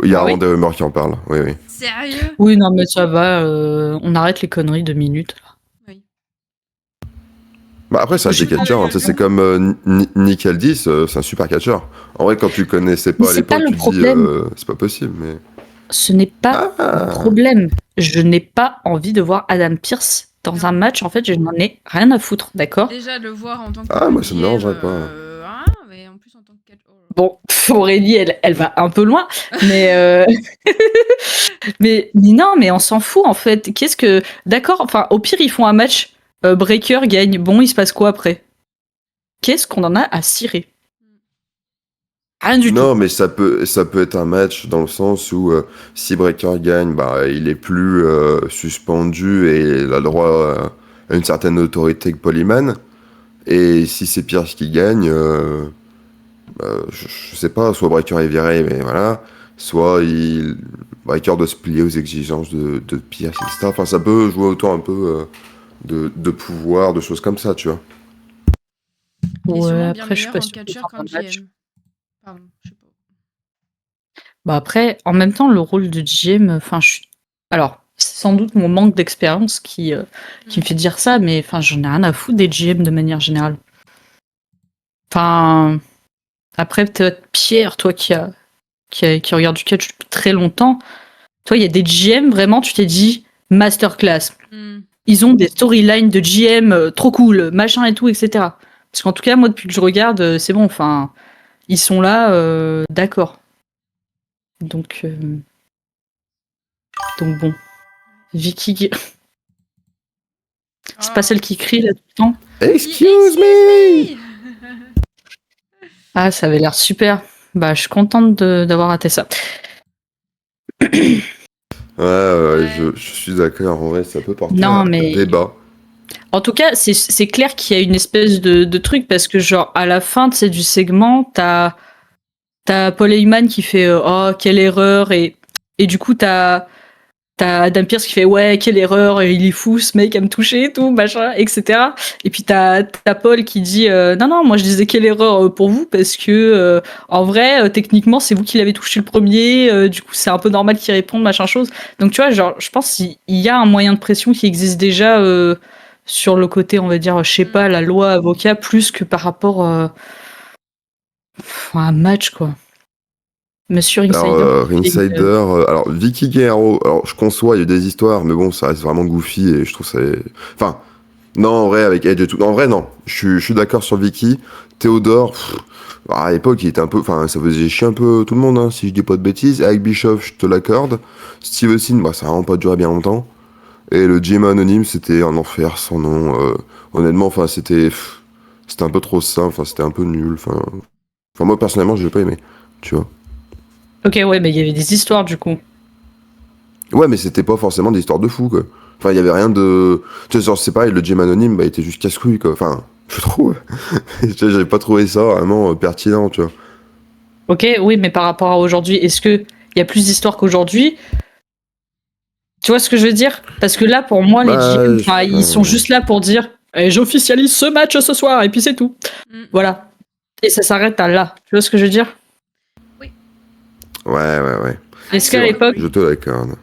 Il y a Ah vraiment oui des rumeurs qui en parlent, oui, oui. Sérieux? Oui, non, mais ça va. On arrête les conneries 2 minutes. Oui. Bah après, ça, c'est catcheur, hein, tu sais, c'est comme Nick Aldis, c'est un super catcheur. En vrai, quand tu connaissais pas Mais à c'est pas l'époque, le tu te dis, problème. c'est pas possible, mais. Ce n'est pas le problème. Je n'ai pas envie de voir Adam Pierce dans Non. un match, en fait, je n'en ai rien à foutre, d'accord? Déjà, le voir en tant que Ah, moi, ça me GM, dérangerait pas. hein, mais en plus en tant que catch. Oh là là. Bon, Aurélie, elle va un peu loin, mais, mais non, mais on s'en fout, en fait. Qu'est-ce que... D'accord, enfin, au pire, ils font un match, Breaker gagne. Bon, il se passe quoi après? Qu'est-ce qu'on en a à cirer? Rien du tout. Non, mais ça peut être un match dans le sens où si Breaker gagne, bah, il est plus suspendu et il a le droit à une certaine autorité que Polyman. Et si c'est Pierce qui gagne, je sais pas, soit Breaker est viré, mais voilà, soit Breaker doit se plier aux exigences de Pierce, etc. Enfin, ça peut jouer autour un peu de pouvoir, de choses comme ça, tu vois. Il est Ouais, sûrement bien après, je suis meilleur pas en sûre que catcheur dans qu'en un match. GM. Pardon, je sais pas. Bah après, en même temps, le rôle de GM, enfin, alors, c'est sans doute mon manque d'expérience qui me fait dire ça, mais enfin, j'en ai rien à foutre des GM de manière générale. Enfin, après, peut-être Pierre, toi qui regarde du catch depuis très longtemps, toi, il y a des GM, vraiment, tu t'es dit, masterclass. Mm. Ils ont des storylines de GM trop cool, machin et tout, etc. Parce qu'en tout cas, moi, depuis que je regarde, c'est bon, enfin, ils sont là, d'accord. Donc bon. Vicky, c'est pas celle qui crie là tout le temps? Excuse me! Ah, ça avait l'air super. Bah, je suis contente d'avoir raté ça. Ouais. Je suis d'accord, en vrai, ça peut porter Non, à mais débat. en tout cas, c'est clair qu'il y a une espèce de truc parce que, genre, à la fin, tu sais, du segment, t'as Paul Heyman qui fait oh, quelle erreur, et du coup, t'as Adam Pearce qui fait ouais, quelle erreur, il est fou ce mec à me toucher et tout, machin, etc. Et puis t'as Paul qui dit non, moi je disais quelle erreur pour vous parce que en vrai, techniquement, c'est vous qui l'avez touché le premier, du coup, c'est un peu normal qu'il réponde, machin chose. Donc tu vois, genre, je pense qu'il y a un moyen de pression qui existe déjà sur le côté, on va dire, je sais pas, la loi avocat, plus que par rapport à un match, quoi. Monsieur Insider. Alors, alors Vicky Guerrero, alors je conçois, il y a des histoires, mais bon, ça reste vraiment goofy et je trouve ça. Enfin, non, en vrai, avec Edge et tout. Non, en vrai, non. Je suis d'accord sur Vicky. Théodore, à l'époque, il était un peu. Enfin, ça faisait chier un peu tout le monde, hein, si je dis pas de bêtises. Avec Bischoff, je te l'accorde. Steve Austin, bah, ça a vraiment pas duré bien longtemps. Et le GM anonyme, c'était un enfer sans nom. Honnêtement, enfin, c'était un peu trop simple, enfin, c'était un peu nul. Enfin, moi, personnellement, je l'ai pas aimé, tu vois. Ok, ouais, mais il y avait des histoires du coup. Ouais, mais c'était pas forcément des histoires de fou, quoi. Enfin, il y avait rien de. Tu sais, genre, c'est pareil, le gym anonyme, bah, il était juste casse-couille, quoi. Enfin, je trouve. J'avais pas trouvé ça vraiment pertinent, tu vois. Ok, oui, mais par rapport à aujourd'hui, est-ce que il y a plus d'histoires qu'aujourd'hui? Tu vois ce que je veux dire? Parce que là, pour moi, les GM, ils sont juste là pour dire j'officialise ce match ce soir, et puis c'est tout. Voilà. Et ça s'arrête à là. Tu vois ce que je veux dire? Oui. Ouais. Est-ce qu'à l'époque, Je te l'accorde.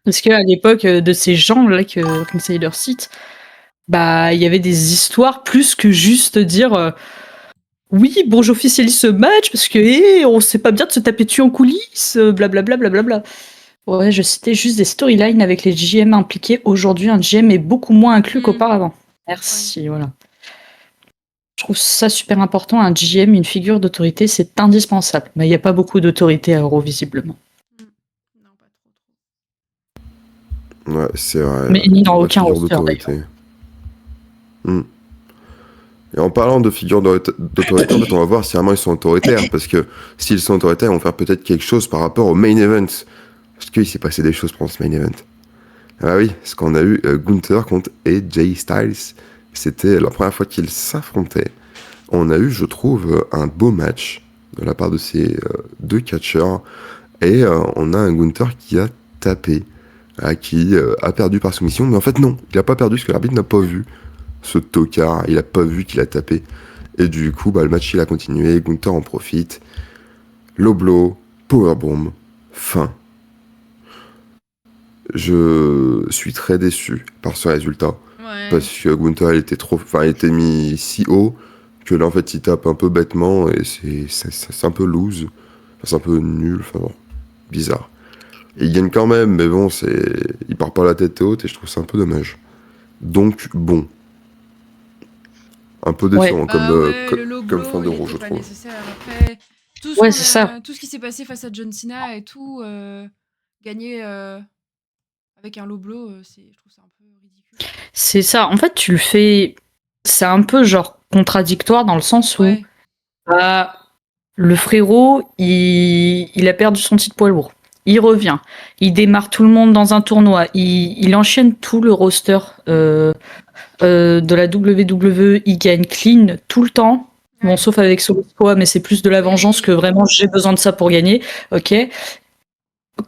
est-ce qu'à l'époque de ces gens-là que Insider cite, bah, il y avait des histoires plus que juste dire oui, bon, j'officialise ce match parce que on sait pas bien de se taper dessus en coulisses, blablabla, blablabla. Ouais, je citais juste des storylines avec les GM impliqués. Aujourd'hui, un GM est beaucoup moins inclus qu'auparavant. Merci, voilà. Je trouve ça super important. Un GM, une figure d'autorité, c'est indispensable. Mais il n'y a pas beaucoup d'autorité à Euro, visiblement. Non, pas trop. Ouais, c'est vrai. Mais ni dans Pas de aucun figure roster, d'autorité. Et en parlant de figures d'autorité, en fait, on va voir si vraiment ils sont autoritaires. Parce que s'ils sont autoritaires, ils vont faire peut-être quelque chose par rapport au main event. Parce qu'il s'est passé des choses pendant ce main event. Ah oui, parce qu'on a eu Gunther contre AJ Styles. C'était la première fois qu'ils s'affrontaient. On a eu, je trouve, un beau match de la part de ces deux catcheurs. Et on a un Gunther qui a tapé, qui a perdu par soumission. Mais en fait, non, il n'a pas perdu parce que l'arbitre n'a pas vu ce tocard. Il n'a pas vu qu'il a tapé. Et du coup, le match, il a continué. Gunther en profite. Low blow, powerbomb, fin. Je suis très déçu par ce résultat. Ouais. Parce que Gunther, il était mis si haut que là, en fait, il tape un peu bêtement et c'est un peu loose. Enfin, c'est un peu nul, enfin, bon, bizarre. Et il gagne quand même, mais bon, il part pas la tête haute et je trouve ça un peu dommage. Donc bon, un peu Ouais, décevant Bah ouais, le comme logo, fin de il roue, était je pas trouve. nécessaire. Après, ouais, c'est ça. tout ce qui s'est passé face à John Cena et tout, gagner avec un low blow, je trouve ça un peu ridicule. C'est ça. En fait, tu le fais. C'est un peu genre contradictoire dans le sens où Ouais. bah, le frérot, il a perdu son titre poids lourd. Il revient. Il démarre tout le monde dans un tournoi. Il enchaîne tout le roster de la WWE. Il gagne clean tout le temps. Bon, Ouais. sauf avec Solo Sikoa, mais c'est plus de la vengeance que Oui. vraiment j'ai besoin de ça pour gagner. Ok.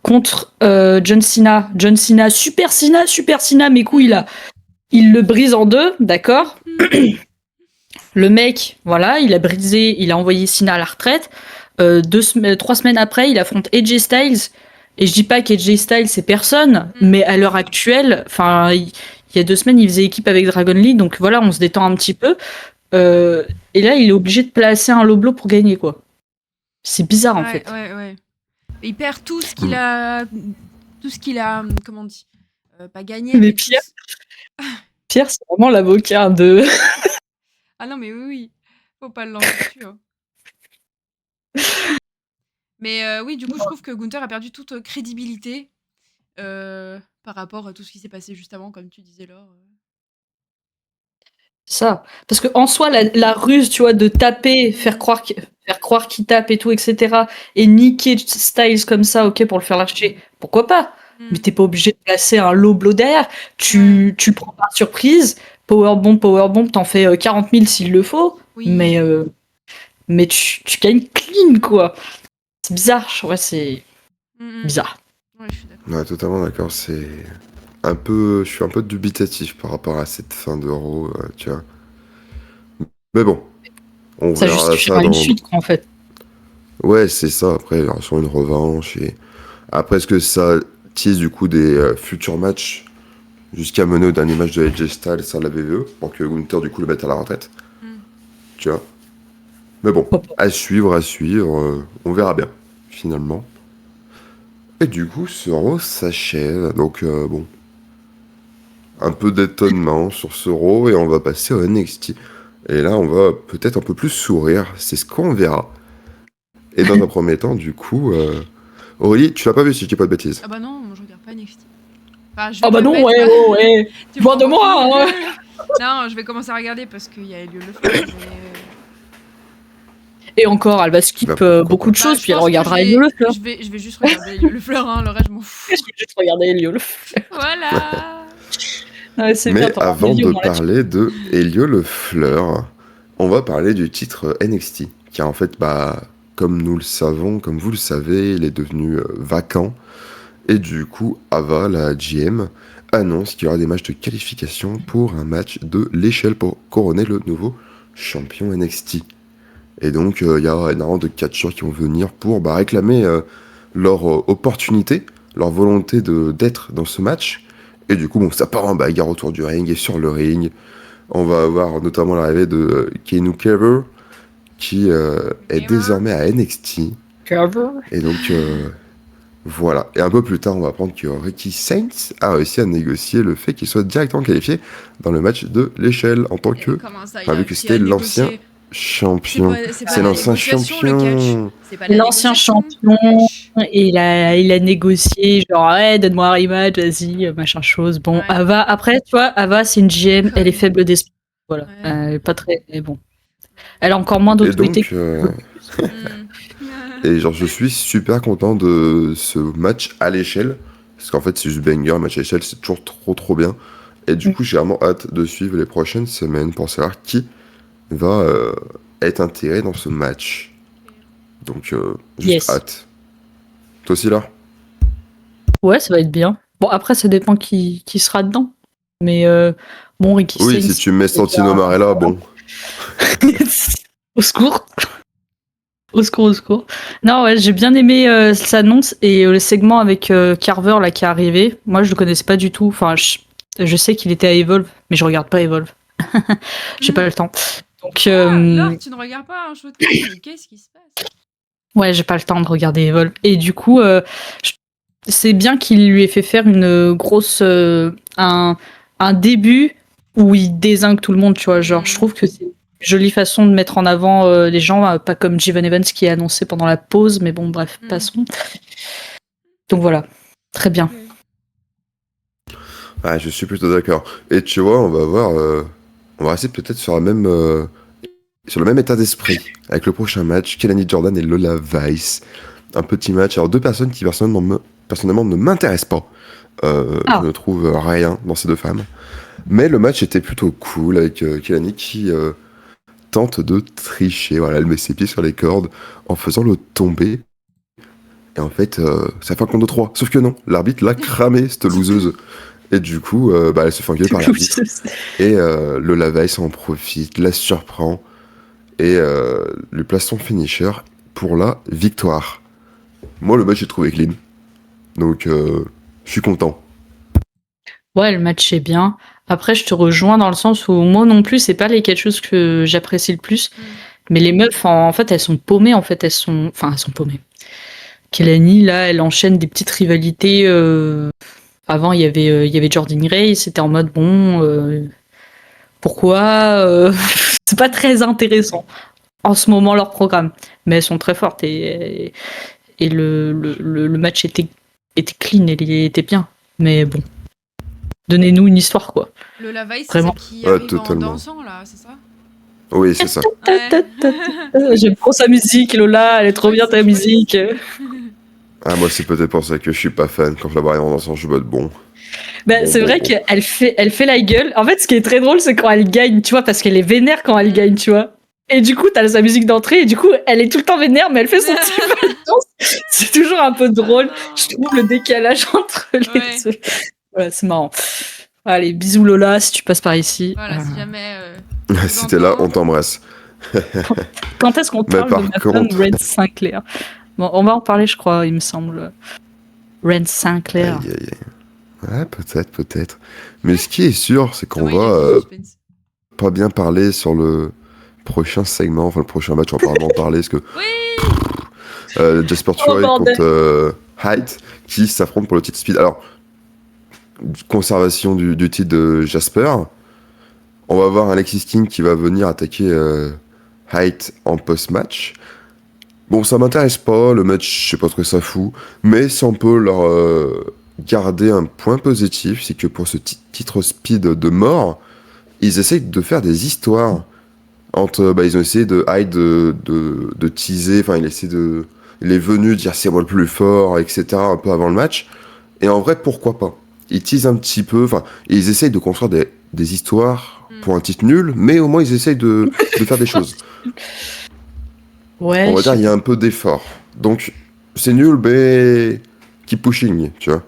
Contre John Cena. John Cena, Super Cena, mes couilles là. Il le brise en deux, d'accord. Le mec, voilà, il a brisé, il a envoyé Cena à la retraite. 3 semaines après, il affronte AJ Styles. Et je dis pas qu'AJ Styles c'est personne, mais à l'heure actuelle, enfin, il y a 2 semaines, il faisait équipe avec Dragon Lee, donc voilà, on se détend un petit peu. Et là, il est obligé de placer un low blow pour gagner, quoi. C'est bizarre en Ouais, fait. ouais, ouais. Il perd Hmm. tout ce qu'il a, comment on dit, pas gagné, Mais mais tout. Pierre, c'est vraiment l'avocat de. Ah non, mais oui, oui. Faut pas le lancer dessus, hein. Mais oui, du coup, je trouve que Gunther a perdu toute crédibilité par rapport à tout ce qui s'est passé juste avant, comme tu disais, Laure. Ça. Parce que en soi, la ruse, tu vois, de taper, Mm. faire croire qu'il tape et tout, etc. Et niquer Styles comme ça, ok, pour le faire lâcher, pourquoi pas? Mais Mm. t'es pas obligé de placer un low blow derrière. Ouais. Tu le prends par surprise. Powerbomb, t'en fais 40 000 s'il le faut. Oui. Mais tu gagnes clean, quoi. C'est bizarre. Ouais, c'est Mm, mm. bizarre. Ouais, je suis d'accord. Ouais, totalement d'accord. Je suis un peu dubitatif par rapport à cette fin d'Euro, tu vois. Mais bon, on Ça verra ça justifiera une suite, quoi, en fait. Ouais, c'est ça. Après, il y aura sûrement une revanche. Et après, est-ce que ça tease du coup des futurs matchs jusqu'à mener au dernier match de AJ Styles à la WWE pour que Gunther du coup le mette à la retraite, Mm. tu vois. Mais bon, Pourquoi pas. à suivre. On verra bien finalement. Et du coup, ce Raw s'achève. Donc bon, un peu d'étonnement sur ce Raw et on va passer au NXT. Et là, on va peut-être un peu plus sourire. C'est ce qu'on verra. Et dans un premier temps, du coup, Aurélie, tu l'as pas vu si je dis pas de bêtises. Ah bah non, moi, je regarde pas NXT. Enfin, je vais Ah pas bah me non, mettre. ouais, ouais, ouais. Tu me Loin prends de pour qui? moi, hein. Non, je vais commencer à regarder parce qu'il y a Elio Lefleur. Et encore, elle va Bah skip pourquoi beaucoup pas. de Bah, choses, je puis elle pense que regardera Elio Lefleur. je vais juste regarder Elio Lefleur, hein, le reste, je m'en Je fous. vais juste regarder Elio Lefleur. Voilà. Ouais, c'est bien, Mais t'auras un avant Elio de dans la team. parler de Elio Le Fleur, on va parler du titre NXT, qui en fait, bah, comme nous le savons, comme vous le savez, il est devenu vacant. Et du coup, Ava, la GM, annonce qu'il y aura des matchs de qualification pour un match de l'échelle pour couronner le nouveau champion NXT. Et donc, il y a énormément de catcheurs qui vont venir pour bah, réclamer leur opportunité, leur volonté d'être dans ce match. Et du coup, bon, ça part en bagarre autour du ring et sur le ring. On va avoir notamment l'arrivée de Keanu Carver, qui est désormais à NXT. Cover. Et donc, voilà. Et un peu plus tard, on va apprendre que Ricky Saints a réussi à négocier le fait qu'il soit directement qualifié dans le match de l'échelle en tant que... Comment ça, il Enfin, a vu que réussi à c'était l'ancien négocier? champion. C'est pas C'est de la l'ancien négociation, le catch. champion. C'est pas de C'est la l'ancien négociation, champion, le catch. et il a négocié, genre, ouais, donne-moi un rematch, vas-y, machin chose. Bon, Ouais. Ava, après, tu vois, Ava, c'est une GM, elle est Conne. faible d'esprit. Voilà. Ouais. Elle est pas très. Mais bon. Elle a encore moins Et d'autorité donc, que. Hmm. et genre, je suis super content de ce match à l'échelle. Parce qu'en fait, c'est juste banger, un match à l'échelle, c'est toujours trop trop bien. Et du coup, j'ai vraiment hâte de suivre les prochaines semaines pour savoir qui va être intégré dans ce match. Donc, juste Yes. hâte. Toi aussi, là? Ouais, ça va être bien. Bon, après, ça dépend qui sera dedans. Mais bon, Ricky Oui, si Saints. tu mets Santino Marella, bon. Au secours. Au secours, au secours. Non, ouais, j'ai bien aimé cette annonce et le segment avec Carver là qui est arrivé. Moi, je le connaissais pas du tout. Enfin, je sais qu'il était à Evolve, mais je regarde pas Evolve. J'ai pas le temps. Donc, Laure, tu ne regardes pas un show de catch, mais qu'est-ce qui se passe? ouais, j'ai pas le temps de regarder Evolve. Et du coup, c'est bien qu'il lui ait fait faire une grosse, un début où il dézingue tout le monde, tu vois. Genre, je trouve que c'est une jolie façon de mettre en avant les gens, pas comme Jivan Evans qui est annoncé pendant la pause, mais bon, bref, passons. Donc voilà, très bien. Ah, je suis plutôt d'accord. Et tu vois, on va rester peut-être sur sur le même état d'esprit avec le prochain match, Kelani Jordan et Lola Vice. Un petit match. Alors deux personnes qui personnellement ne m'intéressent pas. Je ne trouve rien dans ces deux femmes. Mais le match était plutôt cool avec Kelani qui tente de tricher. Voilà, elle met ses pieds sur les cordes en faisant le tomber. Et en fait, ça fait un compte de 3. Sauf que non, l'arbitre l'a cramé, cette loseuse. Et du coup, elle se fait engueuler par l'arbitre. Et le Lavaille en profite, la surprend et lui place son finisher pour la victoire. Moi, le match, j'ai trouvé clean. Donc, je suis content. Ouais, le match est bien. Après, je te rejoins dans le sens où moi non plus, c'est pas les quelque chose que j'apprécie le plus. Mais les meufs, en fait, elles sont paumées. En fait, elles sont paumées. Kelani, là, elle enchaîne des petites rivalités. Avant, il y avait Jordan Gray. C'était en mode, bon, pourquoi c'est pas très intéressant en ce moment leur programme. Mais elles sont très fortes et le match était clean, il était bien. Mais bon, donnez-nous une histoire, quoi. Le Lavaï, c'est Vraiment. celle qui arrive totalement. en dansant, là, c'est ça? Oui, c'est ça. Ouais. J'aime trop sa musique, Lola, elle est trop bien ta musique. Ah, moi, c'est peut-être pour ça que je suis pas fan. Quand je la vois arriver en dansant, je botte bon. Ben, c'est vrai qu'elle fait la gueule. En fait, ce qui est très drôle, c'est quand elle gagne, tu vois, parce qu'elle est vénère quand elle gagne, tu vois. Et du coup, t'as sa musique d'entrée, et du coup, elle est tout le temps vénère, mais elle fait son petit peu de danse. C'est toujours un peu drôle. Je trouve le décalage entre les deux. Voilà, c'est marrant. Allez, bisous Lola, si tu passes par ici. Voilà, si jamais. Si t'es là, on t'embrasse. Quand est-ce qu'on parle de ma femme Ren Sinclair? Bon, on va en parler, je crois, il me semble. Ren Sinclair. Aïe, aïe, aïe. Ouais, peut-être. Mais ce qui est sûr, c'est qu'on va pas bien parler sur le prochain segment, enfin le prochain match, on va pas en parler, parce que Jasper Troy contre Height, qui s'affrontent pour le titre speed. Alors, conservation du titre de Jasper. On va voir Alexis King qui va venir attaquer Height en post-match. Bon, ça m'intéresse pas, le match, je sais pas trop ça fout, mais si on peut leur garder un point positif, c'est que pour ce titre speed de mort, ils essayent de faire des histoires. Ils ont essayé de Hyde de teaser, enfin, il est venu dire c'est moi le plus fort, etc., un peu avant le match. Et en vrai, pourquoi pas? Ils teasent un petit peu, enfin, ils essayent de construire des histoires pour un titre nul, mais au moins ils essayent de faire des choses. Ouais, on va dire il y a un peu d'effort. Donc, c'est nul, mais keep pushing, tu vois.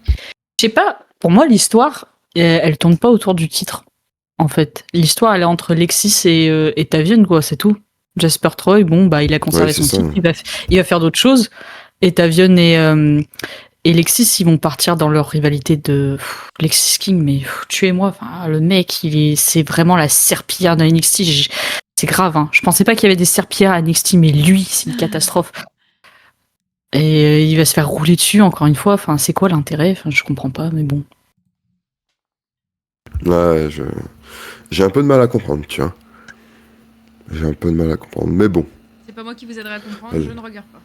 Je sais pas, pour moi, l'histoire, elle tourne pas autour du titre, en fait. L'histoire, elle est entre Lexis et Tavion, quoi, c'est tout. Jasper Troy, bon, bah, il a conservé son titre, il va faire d'autres choses. Et Tavion et Lexis, ils vont partir dans leur rivalité de Lexis King, mais tuez-moi, enfin, le mec, c'est vraiment la serpillière de NXT. C'est grave, hein. Je pensais pas qu'il y avait des serpillères à NXT, mais lui, c'est une catastrophe. Et il va se faire rouler dessus, encore une fois. Enfin, c'est quoi l'intérêt? Enfin, je comprends pas, mais bon. Ouais, j'ai un peu de mal à comprendre, tu vois. J'ai un peu de mal à comprendre, mais bon. C'est pas moi qui vous aiderai à comprendre, je ne regarde pas.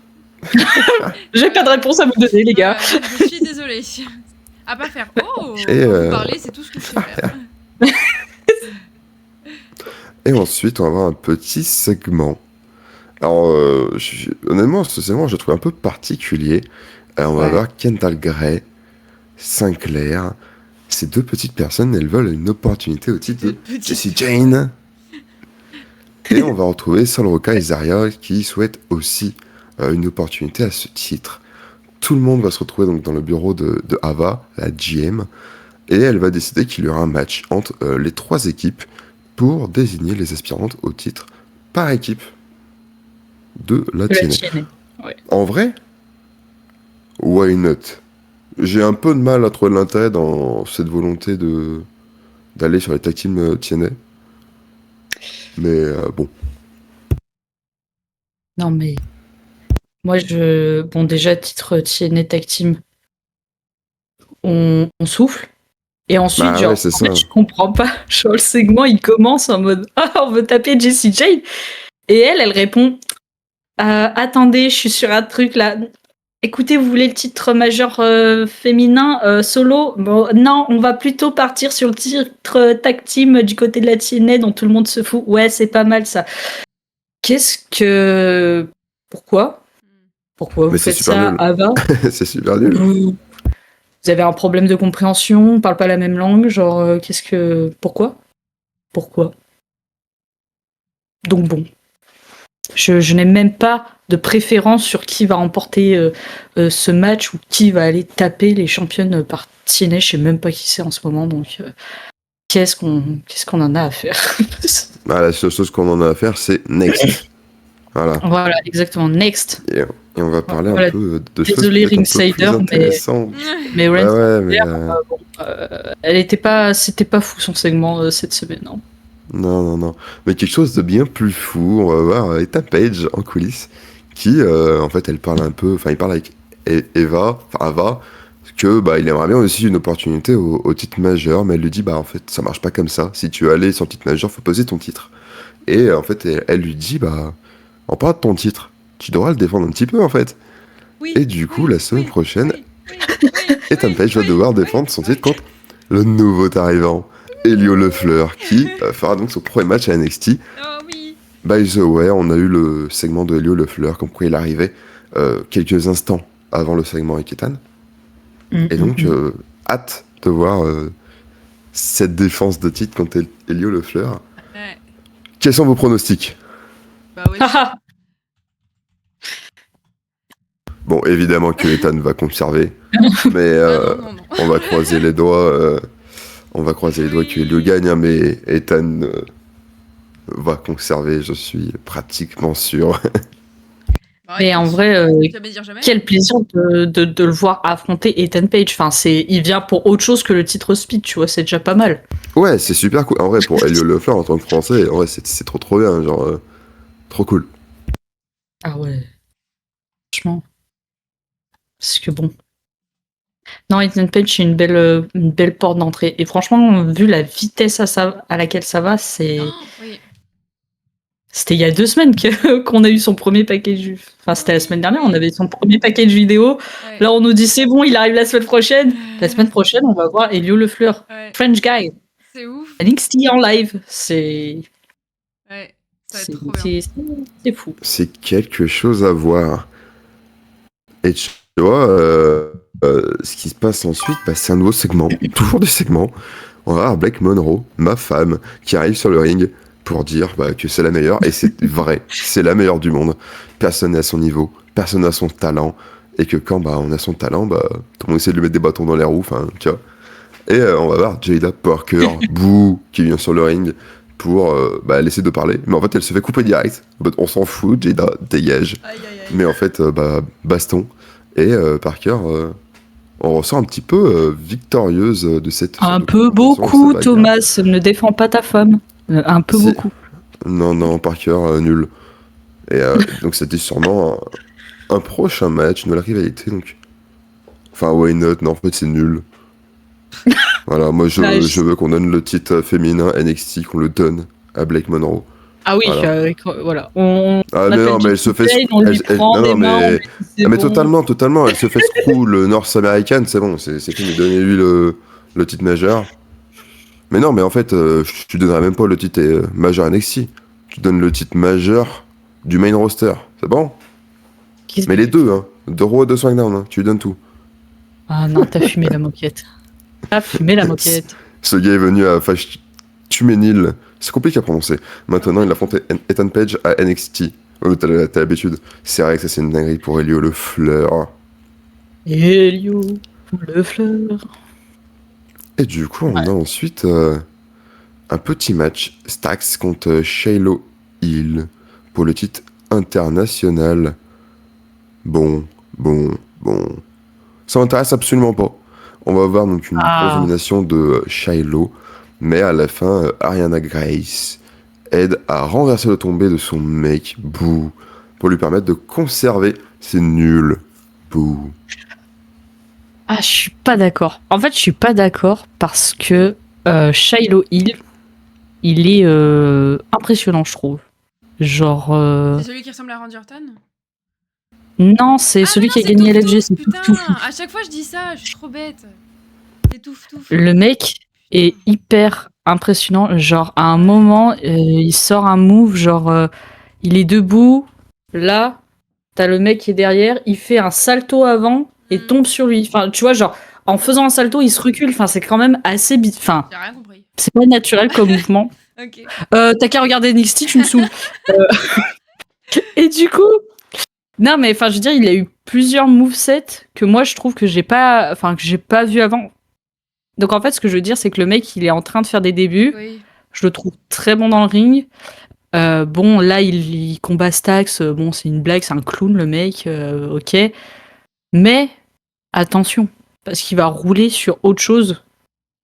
J'ai pas de réponse à vous donner, les gars. Je suis désolée. À pas faire. Oh, vous parler, c'est tout ce que je sais faire. Et ensuite, on va avoir un petit segment. Alors, honnêtement, ce segment, je le trouve un peu particulier. On va voir Kendall Gray, Sinclair. Ces deux petites personnes, elles veulent une opportunité au titre de Jessie Jane. Et on va retrouver Sol Roca et Zarya qui souhaitent aussi une opportunité à ce titre. Tout le monde va se retrouver donc dans le bureau de Ava, la GM, et elle va décider qu'il y aura un match entre les trois équipes pour désigner les aspirantes au titre par équipe de la TNA. Ouais. En vrai, why not? J'ai un peu de mal à trouver de l'intérêt dans cette volonté d'aller sur les tag teams TNA. Mais bon. Non, mais moi, bon, déjà, titre TNA Tag Team, on souffle. Et ensuite, Bah ouais, c'est en ça. fait, je comprends pas. Genre, le segment, il commence en mode ah, on veut taper Jessie Jane. Et elle répond attendez, je suis sur un truc là. Écoutez, vous voulez le titre majeur féminin solo? Bon, non, on va plutôt partir sur le titre tag team du côté de la TNA dont tout le monde se fout. Ouais, c'est pas mal ça. Qu'est-ce que. Pourquoi vous Mais c'est faites super ça, nul. Ava? C'est super nul. Vous avez un problème de compréhension, on parle pas la même langue, genre qu'est-ce que. Pourquoi? Donc bon. Je n'ai même pas de préférence sur qui va remporter ce match ou qui va aller taper les championnes par TNA. Je sais même pas qui c'est en ce moment, donc qu'est-ce qu'on en a à faire? Bah, la seule chose qu'on en a à faire, c'est next. Voilà. Voilà, exactement. Next. Et on va parler Voilà. un peu de choses Désolé, peut-être un peu Ringsider, plus intéressantes. mais Bah ouais, mais elle était pas, c'était pas fou son segment cette semaine. Hein. non. Mais quelque chose de bien plus fou, on va voir Ethan Page en coulisses, qui, en fait, elle parle un peu, enfin, il parle avec Ava, que, bah, il aimerait bien aussi une opportunité au titre majeur, mais elle lui dit, bah, en fait, ça marche pas comme ça. Si tu veux aller sur le titre majeur, faut poser ton titre. Et, en fait, elle lui dit, bah, en parlant de ton titre, tu devras le défendre un petit peu, en fait. Oui, Et du coup, la semaine prochaine, oui, Ethan Page va devoir défendre son titre contre le nouveau arrivant, Elio Lefleur, qui fera donc son premier match à NXT. Oh oui. By the way, on a eu le segment de Elio Lefleur, comme quoi il arrivait quelques instants avant le segment avec Ethan. Et donc, hâte de voir cette défense de titre contre Elio Lefleur. Ouais. Quels sont vos pronostics? Bah ouais. Bon, évidemment que Ethan va conserver, mais Non. on va croiser les doigts. On va croiser les doigts que Elio gagne, hein, mais Ethan va conserver, je suis pratiquement sûr. Mais en vrai, Jamais dire jamais. quel plaisir de le voir affronter Ethan Page. Enfin, il vient pour autre chose que le titre speed, tu vois, c'est déjà pas mal. Ouais, c'est super cool. En vrai, pour Elio Lefleur en tant que français, en vrai, c'est trop bien, genre, trop cool. Ah ouais. Franchement. Parce que bon. Non, Ethan Page, c'est une belle porte d'entrée. Et franchement, vu la vitesse à laquelle ça va, Oui. c'était il y a 2 semaines qu'on a eu son premier package. Enfin, c'était la semaine dernière, on avait son premier package vidéo. Ouais. Là, on nous dit c'est bon, il arrive la semaine prochaine. La semaine prochaine, on va voir Elio Lefleur. Ouais. French Guy. C'est ouf. NXT en live. C'est. Ouais. Ça va être trop bien. C'est fou. C'est quelque chose à voir. Et tu vois, ce qui se passe ensuite, bah, c'est un nouveau segment. Toujours des segments. On va avoir Blake Monroe, ma femme, qui arrive sur le ring pour dire bah, que c'est la meilleure. Et c'est vrai, c'est la meilleure du monde. Personne n'est à son niveau, personne n'a son talent. Et que quand bah, on a son talent, bah, tout le monde essaie de lui mettre des bâtons dans les roues, tu vois. Et on va voir Jada Parker, bouh, qui vient sur le ring pour bah, laisser de parler. Mais en fait, elle se fait couper direct. On s'en fout, Jada dégage. Aïe. Mais en fait, bah, baston. Et Parker, on ressort un petit peu victorieuse de cette. Un de peu confrontation beaucoup, avec sa bagarre. Thomas. Ne défends pas ta femme. Un peu Si. beaucoup. Non, Parker, nul. Et donc, c'était sûrement un prochain match, une nouvelle rivalité. Donc. Enfin, why not? Non, en fait, c'est nul. Voilà, moi, je veux qu'on donne le titre féminin NXT, qu'on le donne à Blake Monroe. Ah oui, voilà. Ah mais non, mais elle se fait mais totalement, elle se fait screw le North American, c'est bon, c'est fini, donnez-lui le titre majeur. Mais non, mais en fait, tu donnerais même pas le titre majeur NXT, tu donnes le titre majeur du main roster, c'est bon? Mais les deux, hein, de Raw et de SmackDown, hein, tu lui donnes tout. Ah non, t'as fumé la moquette. Ce gars est venu à Tumenil. C'est compliqué à prononcer. Maintenant, il affronte Ethan Page à NXT. Oh, t'as l'habitude. C'est vrai que ça, c'est une dinguerie pour Elio Lefleur. Elio Lefleur. Et du coup, on a ensuite un petit match. Stax contre Shiloh Hill pour le titre international. Bon. Ça m'intéresse absolument pas. On va voir donc une grosse domination de Shiloh. Mais à la fin, Ariana Grace aide à renverser le tombé de son mec, bouh, pour lui permettre de conserver ses nuls, bouh. Ah, je suis pas d'accord. En fait, je suis pas d'accord parce que Shiloh Hill, il est impressionnant, je trouve. Genre. C'est celui qui ressemble à Randy Orton? Non, c'est Ah mais celui non, qui a c'est gagné Touf LFG, Touf, c'est Touf putain! Touf. À chaque fois, je dis ça, je suis trop bête. C'est Touf Touf. Le mec est Putain. hyper impressionnant. Genre, à un moment, il sort un move, genre, il est debout, là, t'as le mec qui est derrière, il fait un salto avant et tombe sur lui. Enfin, tu vois, genre, en faisant un salto, il se recule. Enfin, c'est quand même assez... Enfin, J'ai rien compris. c'est pas naturel comme mouvement. Ok. T'as qu'à regarder NXT, tu me saoules. Et du coup... Non, mais enfin, je veux dire, il a eu plusieurs movesets que moi, je trouve que j'ai pas vu avant. Donc en fait, ce que je veux dire, c'est que le mec, il est en train de faire des débuts. Oui. Je le trouve très bon dans le ring. Bon, là, il combat Stax. Bon, c'est une blague, c'est un clown, le mec. Ok. Mais attention, parce qu'il va rouler sur autre chose.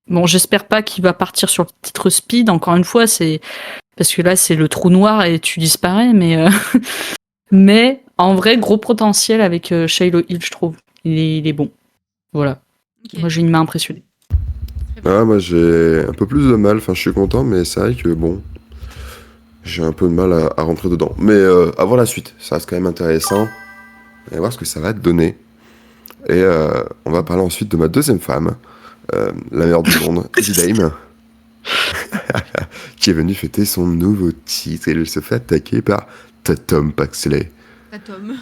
Bon, j'espère pas qu'il va partir sur le titre speed. Encore une fois, c'est parce que là, c'est le trou noir et tu disparais. Mais en vrai, gros potentiel avec Shiloh Hill, je trouve. Il est bon. Voilà. Ok. Moi, il m'a impressionné. Très bien. Ah, moi j'ai un peu plus de mal, enfin je suis content, mais c'est vrai que bon, j'ai un peu de mal à rentrer dedans. Mais à voir la suite, ça reste quand même intéressant. Et voir ce que ça va te donner. Et on va parler ensuite de ma deuxième femme, la meilleure du monde, Z-Dame, qui est venue fêter son nouveau titre et elle se fait attaquer par Tatum Paxley. Tatum.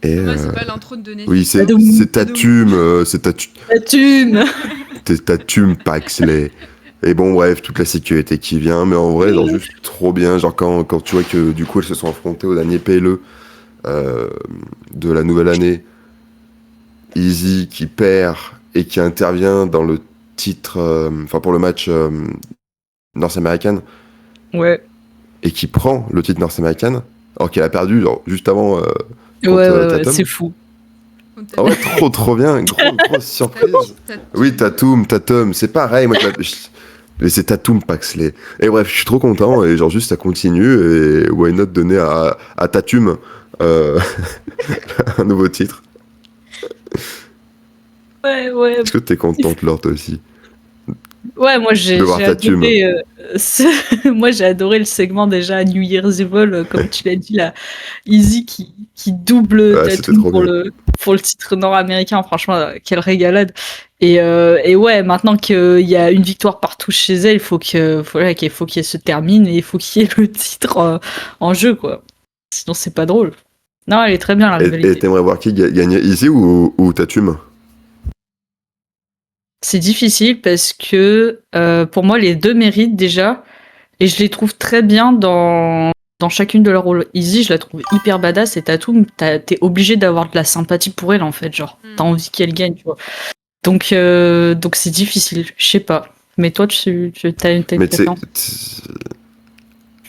Et Ouais, c'est pas l'intro de Netflix. oui, c'est Tatum. Tatum, La thune. Tatum Paxley. Et bon, bref, toute la sécurité qui vient, mais en vrai, genre juste trop bien. Genre quand tu vois que du coup elles se sont affrontées au dernier PLE de la nouvelle année, Easy qui perd et qui intervient dans le titre, enfin pour le match North American, Ouais. et qui prend le titre North American, alors qu'elle a perdu genre, juste avant contre Ouais, Tatum. c'est fou. Ah ouais, trop bien, grosse surprise. Oui, Tatum, c'est pareil, moi mais c'est Tatum Paxley. Et bref, je suis trop content et genre juste ça continue et why not donner à Tatum un nouveau titre. Ouais. Est-ce que t'es contente, Laure, toi aussi, Ouais, moi de voir Tatum? adoré, moi j'ai adoré le segment déjà New Year's Evil, comme tu l'as dit là, Easy qui double Ouais, c'était Tatum trop bien. pour le titre nord-américain, franchement, quelle régalade. Et ouais, maintenant qu'il y a une victoire partout chez elle, qu'il faut qu'elle se termine et il faut qu'il y ait le titre en jeu, quoi. Sinon c'est pas drôle. Non, elle est très bien la Et rivalité. t'aimerais voir qui gagnait ici ou Tatum? C'est difficile parce que pour moi, les deux méritent déjà. Et je les trouve très bien dans chacune de leurs rôles. Izzy, je la trouve hyper badass. Et Tatum, t'es obligé d'avoir de la sympathie pour elle, en fait. Genre, t'as envie qu'elle gagne, tu vois. Donc c'est difficile. Je sais pas. Mais toi, t'as une Mais tu sais, préférence?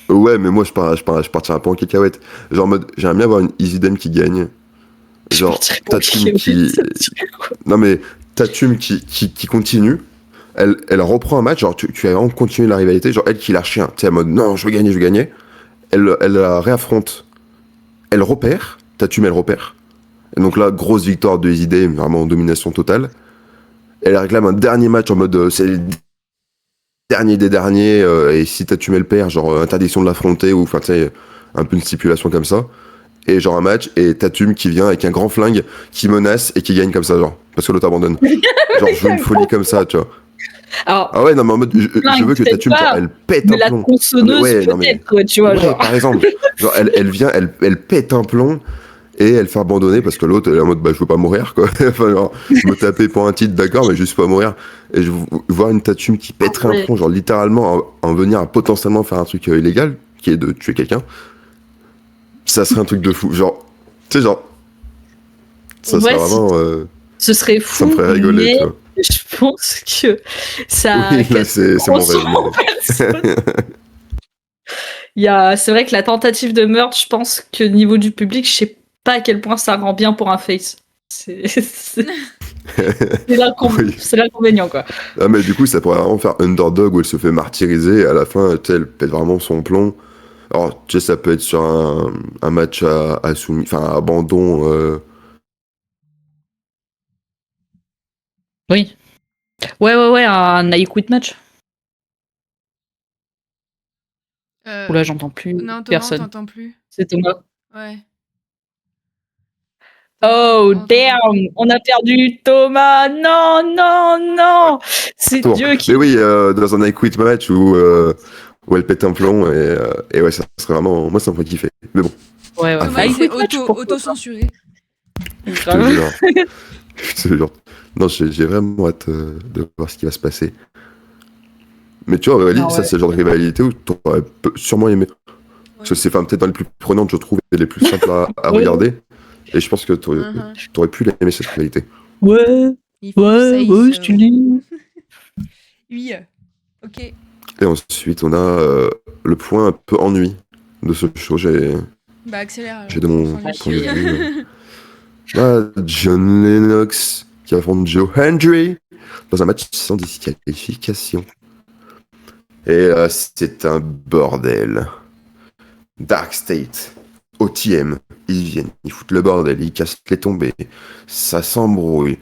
ouais, mais moi je partirais un peu en cacahuète. Genre en mode, j'aimerais bien avoir une Easy Dame qui gagne. Je Genre partirais pas au Tatum cacahuète, qui. ça me tue, quoi. Non mais Tatum qui continue. Elle reprend un match, genre tu as vraiment continué la rivalité, genre elle qui lâche rien, tu sais, en mode non, je veux gagner. Elle la réaffronte, elle repère, Tatum elle repère. Et donc là, grosse victoire de Easy Dame, vraiment en domination totale. Elle réclame un dernier match en mode c'est le dernier des derniers, et si Tatum elle perd, genre interdiction de l'affronter, ou enfin tu sais, un peu une stipulation comme ça. Et genre un match, et Tatum qui vient avec un grand flingue, qui menace et qui gagne comme ça, genre, parce que l'autre abandonne. Genre, je veux une folie comme ça, tu vois. Alors, Ah ouais, non, mais en mode, je veux que peut-être Tatum, genre, pas, elle pète mais un la plomb. Non, mais tronçonneuse, ouais, non, mais. peut-être, quoi, tu vois, Ouais, genre. par exemple. Genre, elle vient, elle pète un plomb, et elle fait abandonner parce que l'autre, elle est en mode, bah, je veux pas mourir, quoi. Enfin, genre, me taper pour un titre, d'accord, mais juste pas mourir. Et voir une Tatum qui pèterait un Ouais. plomb, genre, littéralement, en venir à potentiellement faire un truc illégal, qui est de tuer quelqu'un, ça serait un truc de fou. Genre, tu sais, genre, ça serait Ouais, vraiment. ce serait Ça me fou, ferait rigoler, mais tu vois. je pense que ça Oui, là, casse c'est mon rêve. trop personne. C'est vrai que la tentative de meurtre, je pense que niveau du public, je sais pas à quel point ça rend bien pour un face. C'est Oui. l'inconvénient, quoi. Ah, mais du coup, ça pourrait vraiment faire underdog où elle se fait martyriser et à la fin, tu sais, elle pète vraiment son plomb. Alors, tu sais, ça peut être sur un match à soumis, enfin, à abandon Oui. Ouais, un I Quit match. Oula, j'entends plus Non, Thomas, on personne. t'entend plus. C'est Thomas. Ouais. Thomas, Oh on t'entend damn, plus. on a perdu Thomas. Non, non, non. C'est Tour. Dieu qui. Mais oui, dans un I Quit match où elle pète un plomb et ouais, ça serait vraiment. Moi, ça me ferait kiffer. Mais bon, Ouais, ouais. Thomas, I il Quit s'est match, pourquoi pas. auto-censuré. je te Grave. jure. Je te jure. Non, j'ai vraiment hâte de voir ce qui va se passer. Mais tu vois, Aurélie, Non, ça, ouais. c'est le genre de rivalité où tu aurais sûrement aimé. Parce que c'est peut-être dans les plus prenantes, je trouve, et les plus simples à Ouais. regarder. Et je pense que tu Uh-huh. aurais pu l'aimer, cette rivalité. Ouais, If you say ouais, so. je te dis. Oui. Ok. Et ensuite, on a le point un peu ennui de ce show. Bah, accélère alors. J'ai de mon On s'ennuie. point de vue. John Lennox qui affronte Joe Hendry dans un match sans disqualification. Et c'est un bordel. Dark State, OTM, ils viennent, ils foutent le bordel, ils cassent les tombées, ça s'embrouille,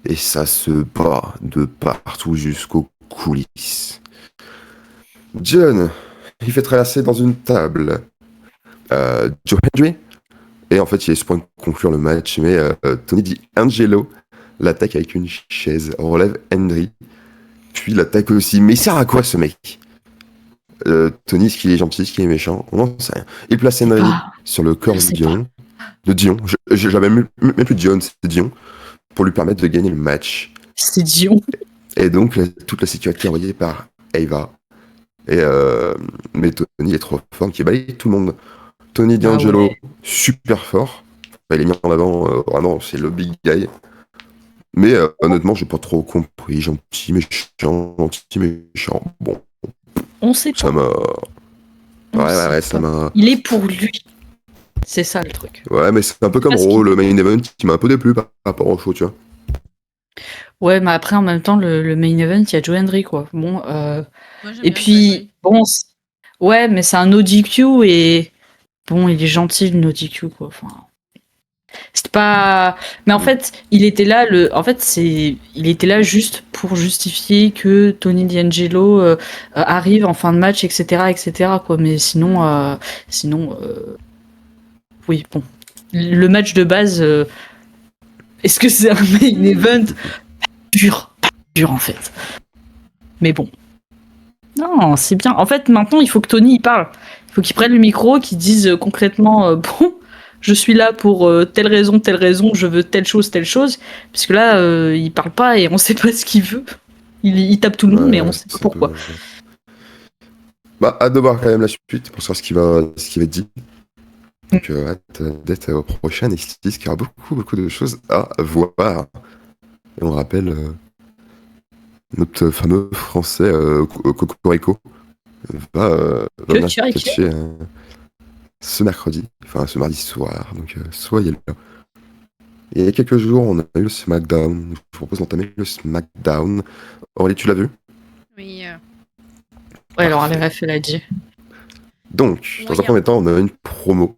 et ça se bat de partout jusqu'aux coulisses. John, il fait traverser dans une table Joe Hendry, et en fait il est sur le point de conclure le match, mais Tony D'Angelo l'attaque avec une chaise, relève Hendry, puis l'attaque aussi. Mais il sert à quoi ce mec? Tony, est-ce qu'il est gentil, est-ce qu'il est méchant? On n'en sait rien. Il place Henry sur le corps Je de sais Dion. De Dion. J'avais même plus Dion, c'était Dion. Pour lui permettre de gagner le match. C'est Dion. Et donc, toute la situation est envoyée par Ava. Et mais Tony est trop fort, qui balaye tout le monde. Tony D'Angelo, ouais. super fort. Il est mis en avant, vraiment, c'est le big guy. Mais honnêtement, j'ai pas trop compris. Gentil, méchant. Bon, On sait pas. ça m'a. On sait Ouais, ça pas. m'a. Il est pour lui. C'est ça le truc. Ouais, mais c'est un peu comme Parce Raw, le main event qui m'a un peu déplu par rapport au show, tu vois. Ouais, mais après, en même temps, le main event, il y a Joe Hendry, quoi. Bon, Moi, j'aime et bien puis, bon, ouais, mais c'est un no DQ et bon, il est gentil, le no DQ, quoi. Enfin, c'est pas. Mais en fait, il était là, il était là juste pour justifier que Tony D'Angelo arrive en fin de match, etc., quoi. Mais sinon, oui, bon. Le match de base, est-ce que c'est un main event dur en fait. Mais bon. Non, c'est bien. En fait, maintenant, il faut que Tony il parle. Il faut qu'il prenne le micro, qu'il dise concrètement bon, je suis là pour telle raison, je veux telle chose. Parce que là, il parle pas et on sait pas ce qu'il veut. Il tape tout le monde, mais on sait pas pourquoi. Bah, hâte de voir quand même la suite pour savoir ce qui va être dit. Donc, hâte d'être au prochain NXT, parce qu'il y aura beaucoup de choses à voir. Et on rappelle notre fameux français Cocorico va venir catcher ce mercredi, enfin ce mardi soir, donc soyez là. Et il y a quelques jours, on a eu le SmackDown. Je vous propose d'entamer le SmackDown. Aurélie, tu l'as vu? Oui. Ouais, alors la ref, elle a dit. Donc, dans un premier temps, on a une promo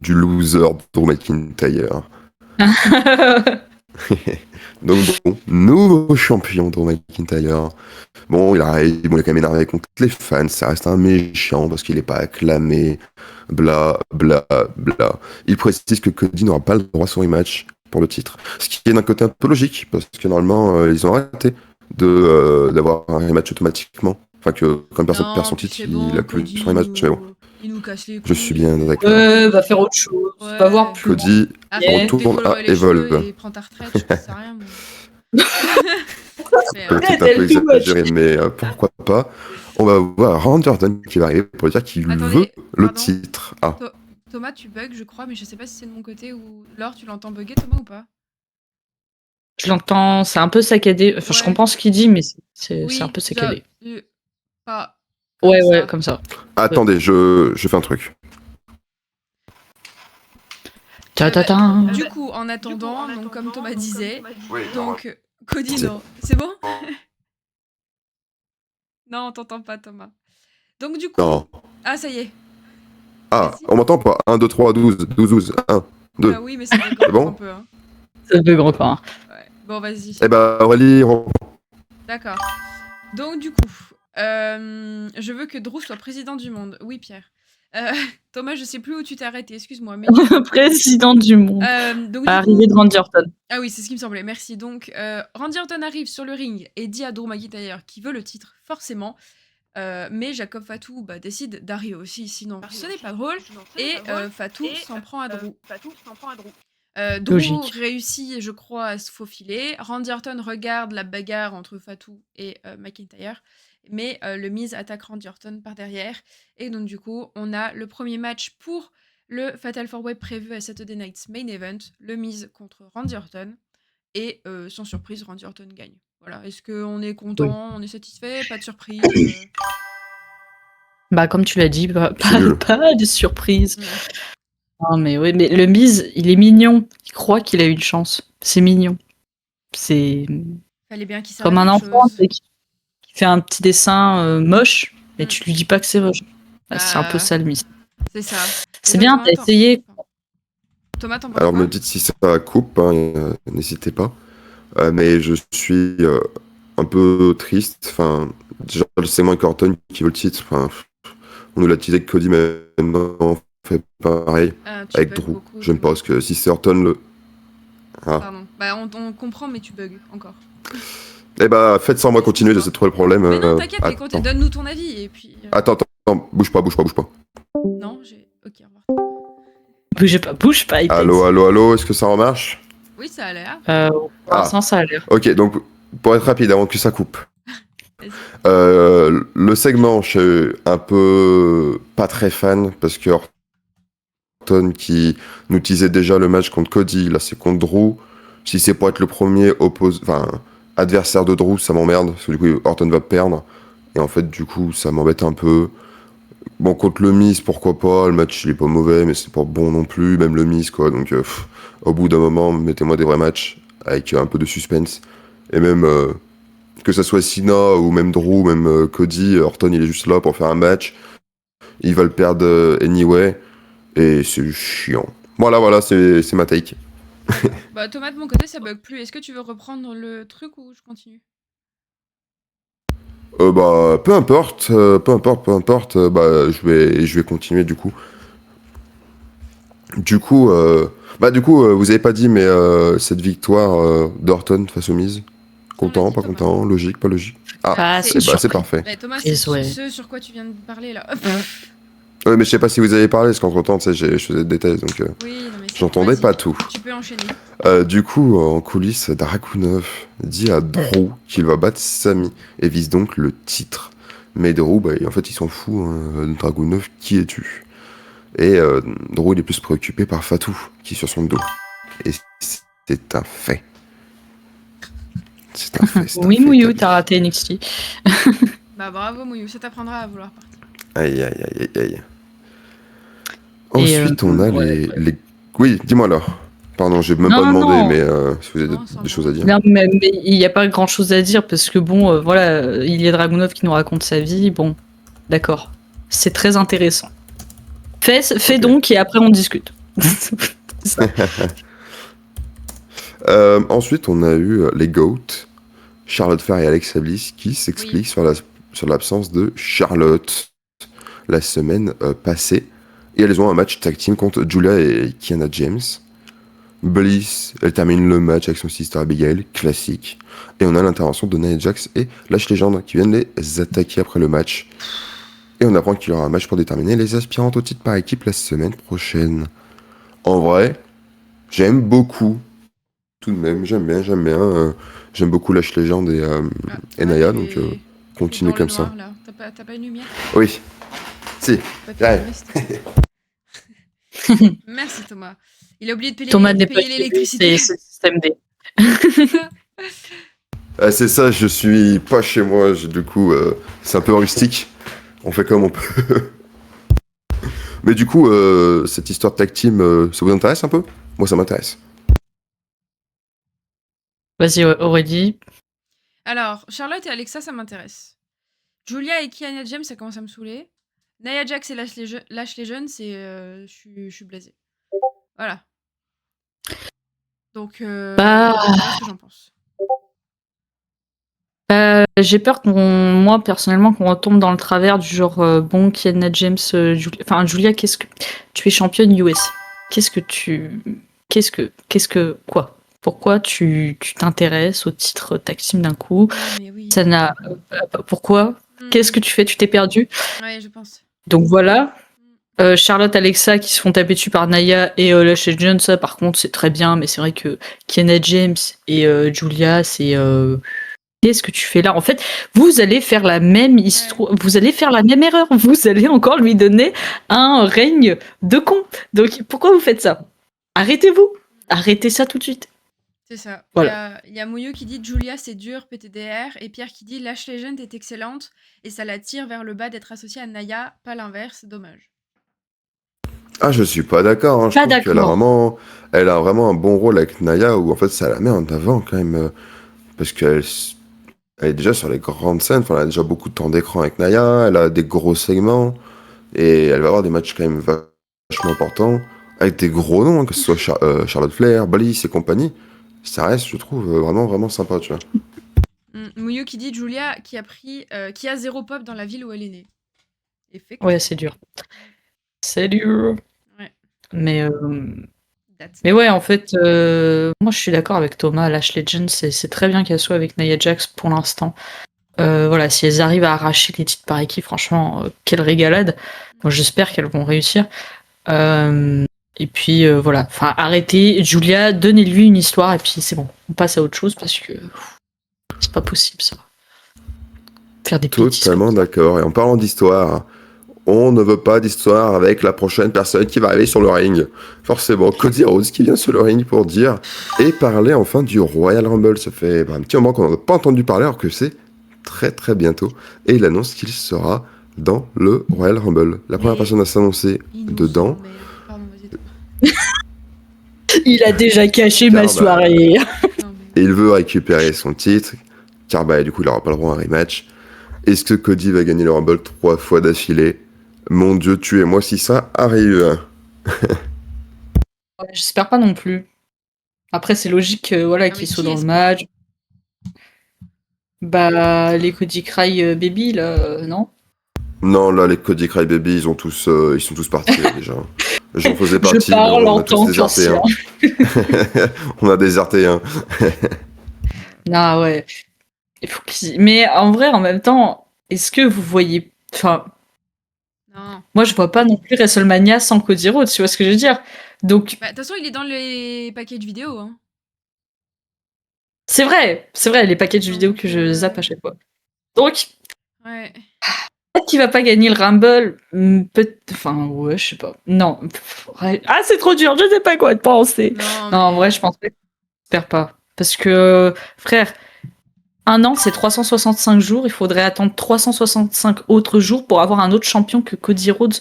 du loser Drew McIntyre. Donc bon, nouveau champion Drew McIntyre. Bon, il a quand même énervé contre les fans, ça reste un méchant parce qu'il n'est pas acclamé, bla bla bla. Il précise que Cody n'aura pas le droit à son rematch pour le titre. Ce qui est d'un côté un peu logique, parce que normalement, ils ont arrêté d'avoir un rematch automatiquement. Enfin, que quand une personne perd son titre, il a plus son rematch. Mais bon, Il nous casse les couilles. je suis bien d'accord. Va faire autre chose. Ouais. Va voir plus. Cody retourne à Evolve. Et prends ta retraite, je sais rien. Peut-être un peu exagéré, mais pourquoi pas. On va voir Randy Orton qui va arriver pour dire qu'il veut le titre. Ah. Thomas, tu bugs, je crois, mais je sais pas si c'est de mon côté ou. Laure, tu l'entends bugger, Thomas, ou pas? Je l'entends, c'est un peu saccadé. Enfin, je comprends ce qu'il dit, mais c'est un peu saccadé. Pas ouais, comme ça. Attendez, je fais un truc. Du coup, en attendant, donc comme Thomas disait, donc Cody, non, c'est bon? Non, on t'entend pas, Thomas. Donc du coup... Non. Ah, ça y est. Ah, on m'entend pas? 1, 2, 3, 12, 12, 12, 1, 2. Ah oui, mais ça bug encore bon un peu. Hein. Ça bug encore. Bon, vas-y. Eh ben, Aurélie, D'accord. Donc, du coup, je veux que Drew soit président du monde. Oui, Pierre. Thomas, je sais plus où tu t'es arrêté, excuse-moi, mais du coup, Président du monde. donc, du Arrivée coup... de Randy Orton. Ah oui, c'est ce qui me semblait, merci. Donc, Randy Orton arrive sur le ring et dit à Drew McIntyre qu'il veut le titre, forcément. Mais Jacob Fatou décide d'arriver aussi, sinon ce n'est pas drôle. Et Fatou s'en prend à Drew. Drew Logique. réussit, je crois, à se faufiler. Randy Orton regarde la bagarre entre Fatou et McIntyre. Mais le Miz attaque Randy Orton par derrière. Et donc, du coup, on a le premier match pour le Fatal 4-Way prévu à Saturday Night's Main Event. Le Miz contre Randy Orton. Et sans surprise, Randy Orton gagne. Voilà. Est-ce qu'on est content, on est satisfait, pas de surprise Bah, comme tu l'as dit, C'est nul. pas de surprise. Non. Non, mais oui, mais le Miz, il est mignon. Il croit qu'il a une chance. C'est mignon. C'est Fallait bien qu'il serve comme à un quelque enfant chose. qui fait un petit dessin moche, et Mm. tu lui dis pas que c'est moche. Bah, c'est un peu ça le Miz. C'est ça. C'est bien, t'as essayé. Thomas, t'en penses Alors, quoi me dites si ça coupe, hein, n'hésitez pas. Mais je suis un peu triste. Enfin, déjà, le segment avec Orton qui veut le titre. Enfin, on nous l'a teasé que Cody, mais maintenant, on fait pareil tu avec bugs Drew. beaucoup, J'aime pas, Thomas. parce que si c'est Orton le. Ah. Pardon. Bah, on comprend, mais tu bugs encore. Eh bah, faites sans moi continuer, j'essaie de trouver le problème. Mais non, t'inquiète, attends. donne-nous ton avis, et puis... Attends, bouge pas. Non, j'ai... Ok, au revoir. Bouge pas, il t'a dit. Allô, est-ce que ça remarche? Oui, ça a l'air. Pour l'instant, ça a l'air. Ok, donc, pour être rapide, avant que ça coupe. Vas-y. Le segment, je suis un peu pas très fan, parce que Orton qui nous teasait déjà le match contre Cody, là c'est contre Drew. Si c'est pour être le premier adversaire de Drew, ça m'emmerde, parce que du coup Orton va perdre. Et en fait, du coup, ça m'embête un peu. Bon, contre le Miz, pourquoi pas, le match il est pas mauvais, mais c'est pas bon non plus, même le Miz quoi. Donc au bout d'un moment, mettez-moi des vrais matchs, avec un peu de suspense. Et même que ça soit Cena ou même Drew, même Cody, Orton il est juste là pour faire un match. Il va le perdre anyway. Et c'est chiant. Voilà, c'est ma take. Bah, Thomas, de mon côté, ça bug plus. Est-ce que tu veux reprendre le truc ou je continue? Bah, peu importe, bah, je vais continuer du coup. Du coup, vous avez pas dit, mais cette victoire d'Orton face aux Miz, content, pas Thomas. content, logique, pas logique. C'est parfait. Bah, Thomas, Et c'est ouais. ce sur quoi tu viens de parler là. Ouais, mais je sais pas si vous avez parlé, parce qu'entre temps, tu sais, je faisais des thèses, donc Oui, non, mais j'entendais vas-y, pas tout. Tu peux enchaîner. Du coup, en coulisses, Dragunov dit à Drew qu'il va battre Sami et vise donc le titre. Mais Drew, bah, en fait, il s'en fout. Hein. Dragunov, qui es-tu? Et Drew, il est plus préoccupé par Fatou, qui est sur son dos. Et c'est un fait. C'est un fait. Oui, Mouyou, t'as raté NXT. Bah, bravo, Mouyou, ça t'apprendra à vouloir partir. Aïe. Ensuite, on a les... Oui, dis-moi alors. Pardon, j'ai même pas demandé, mais si vous avez des choses à dire. Non, mais il n'y a pas grand chose à dire parce que bon, voilà, il y a Dragunov qui nous raconte sa vie. Bon, d'accord. C'est très intéressant. Fais donc et après on discute. Ensuite, on a eu les GOAT, Charlotte Flair et Alexa Bliss, qui s'expliquent sur l'absence de Charlotte la semaine passée. Et elles ont un match tag team contre Julia et Kiana James. Bliss, elle termine le match avec son sister Abigail, classique. Et on a l'intervention de Nia Jax et Lash Legend qui viennent les attaquer après le match. Et on apprend qu'il y aura un match pour déterminer les aspirantes au titre par équipe la semaine prochaine. En vrai, j'aime beaucoup. Tout de même, j'aime bien. J'aime beaucoup Lash Legend et Nia, donc continuez comme ça. T'as pas une lumière? Oui. Si. Ouais. Merci Thomas. Il a oublié de payer l'électricité. C'est le système D. C'est ça, je suis pas chez moi, du coup, c'est un peu rustique. On fait comme on peut. Mais du coup, cette histoire de tag team, ça vous intéresse un peu? Moi, ça m'intéresse. Vas-y, Aurélie. Alors, Charlotte et Alexa, ça m'intéresse. Julia et Kiana James, ça commence à me saouler. Nia Jax et Lash Legend, c'est... je suis blasée. Voilà. Donc, voilà ce que j'en pense. J'ai peur moi personnellement qu'on retombe dans le travers du genre bon Kiana James, Julia, qu'est-ce que tu es championne US? Quoi? Pourquoi tu t'intéresses au titre tag team d'un coup? Mais oui. Ça n'a pourquoi? Qu'est-ce que tu fais? Tu t'es perdu? Ouais, je pense. Donc voilà. Charlotte, Alexa qui se font taper dessus par Naya et Lashley Jones, ça par contre c'est très bien, mais c'est vrai que Kiana James et Julia, c'est qu'est-ce que tu fais là? En fait, vous allez faire la même histoire, vous allez faire la même erreur, vous allez encore lui donner un règne de con. Donc pourquoi vous faites ça? Arrêtez-vous, arrêtez ça tout de suite. C'est ça. Voilà. Il y a Mouillou qui dit Julia c'est dur, PTDR, et Pierre qui dit Lash Legend est excellente et ça la tire vers le bas d'être associée à Naya, pas l'inverse, dommage. Ah, je suis pas d'accord. Hein. Je Pas trouve qu'elle a d'accord. vraiment un bon rôle avec Naya, où en fait ça la met en avant quand même, parce qu'elle elle est déjà sur les grandes scènes. Enfin, elle a déjà beaucoup de temps d'écran avec Naya. Elle a des gros segments et elle va avoir des matchs quand même vachement importants avec des gros noms, hein, que ce soit Charlotte Flair, Bliss et compagnie. Ça reste, je trouve, vraiment vraiment sympa, tu vois. Mouillou qui dit Julia qui a 0 pop dans la ville où elle est née. Ouais, c'est dur. C'est dur. Ouais. Mais ouais, en fait, moi je suis d'accord avec Thomas. Lash Legends, c'est très bien qu'elle soit avec Nia Jax pour l'instant. Voilà, si elles arrivent à arracher les titres par équipe, franchement, quelle régalade. Moi, j'espère qu'elles vont réussir. Et puis voilà, enfin arrêtez. Julia, donnez-lui une histoire et puis c'est bon. On passe à autre chose parce que c'est pas possible ça. Faire des Totalement d'accord. Et en parlant d'histoire, on ne veut pas d'histoire avec la prochaine personne qui va arriver sur le ring. Forcément, Cody Rhodes qui vient sur le ring pour dire et parler enfin du Royal Rumble. Ça fait un petit moment qu'on n'en a pas entendu parler alors que c'est très très bientôt. Et il annonce qu'il sera dans le Royal Rumble. La première personne à s'annoncer dedans. Il a déjà caché ma soirée. Et il veut récupérer son titre, car du coup il n'aura pas le droit à un rematch. Est-ce que Cody va gagner le Rumble 3 fois d'affilée? Mon Dieu, tuez-moi si ça arrive. J'espère pas non plus. Après, c'est logique voilà, qu'il soit dans le match. Bah, les Cody Cry Baby, là, non? Non, là, les Cody Cry Baby, ils sont tous partis là, déjà. J'en faisais partie, mais on a tous déserté. Hein. On a déserté. Hein. Ah ouais. Il faut mais en vrai, en même temps, est-ce que vous voyez... Enfin, non. Moi, je vois pas non plus WrestleMania sans Cody Rhodes, tu vois ce que je veux dire? Donc... De toute façon, il est dans les packages vidéo. Hein. C'est vrai, les packages vidéo que je zappe à chaque fois. Donc... Ouais. Peut-être qu'il va pas gagner le Rumble. Enfin, ouais, je sais pas. Non. Ah, c'est trop dur, je sais pas quoi te penser. Non, en vrai, je pense pas. J'espère pas. Parce que, frère, un an, c'est 365 jours. Il faudrait attendre 365 autres jours pour avoir un autre champion que Cody Rhodes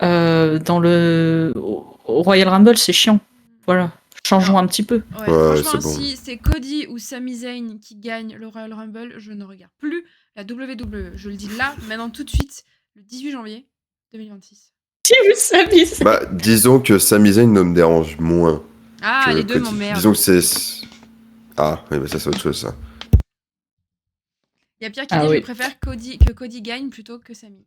dans le au Royal Rumble. C'est chiant. Voilà. Changeons un petit peu. Ouais, franchement, si c'est Cody ou Sami Zayn qui gagne le Royal Rumble, je ne regarde plus la WWE. Je le dis là, maintenant, tout de suite, le 18 janvier 2026. Si vous saviez ça. Bah, disons que Sami Zayn ne me dérange moins. Ah, les deux m'emmerdent. Disons que c'est... Ah, oui, bah ça c'est autre chose, ça. Il y a Pierre qui dit je préfère que Cody gagne plutôt que Sami.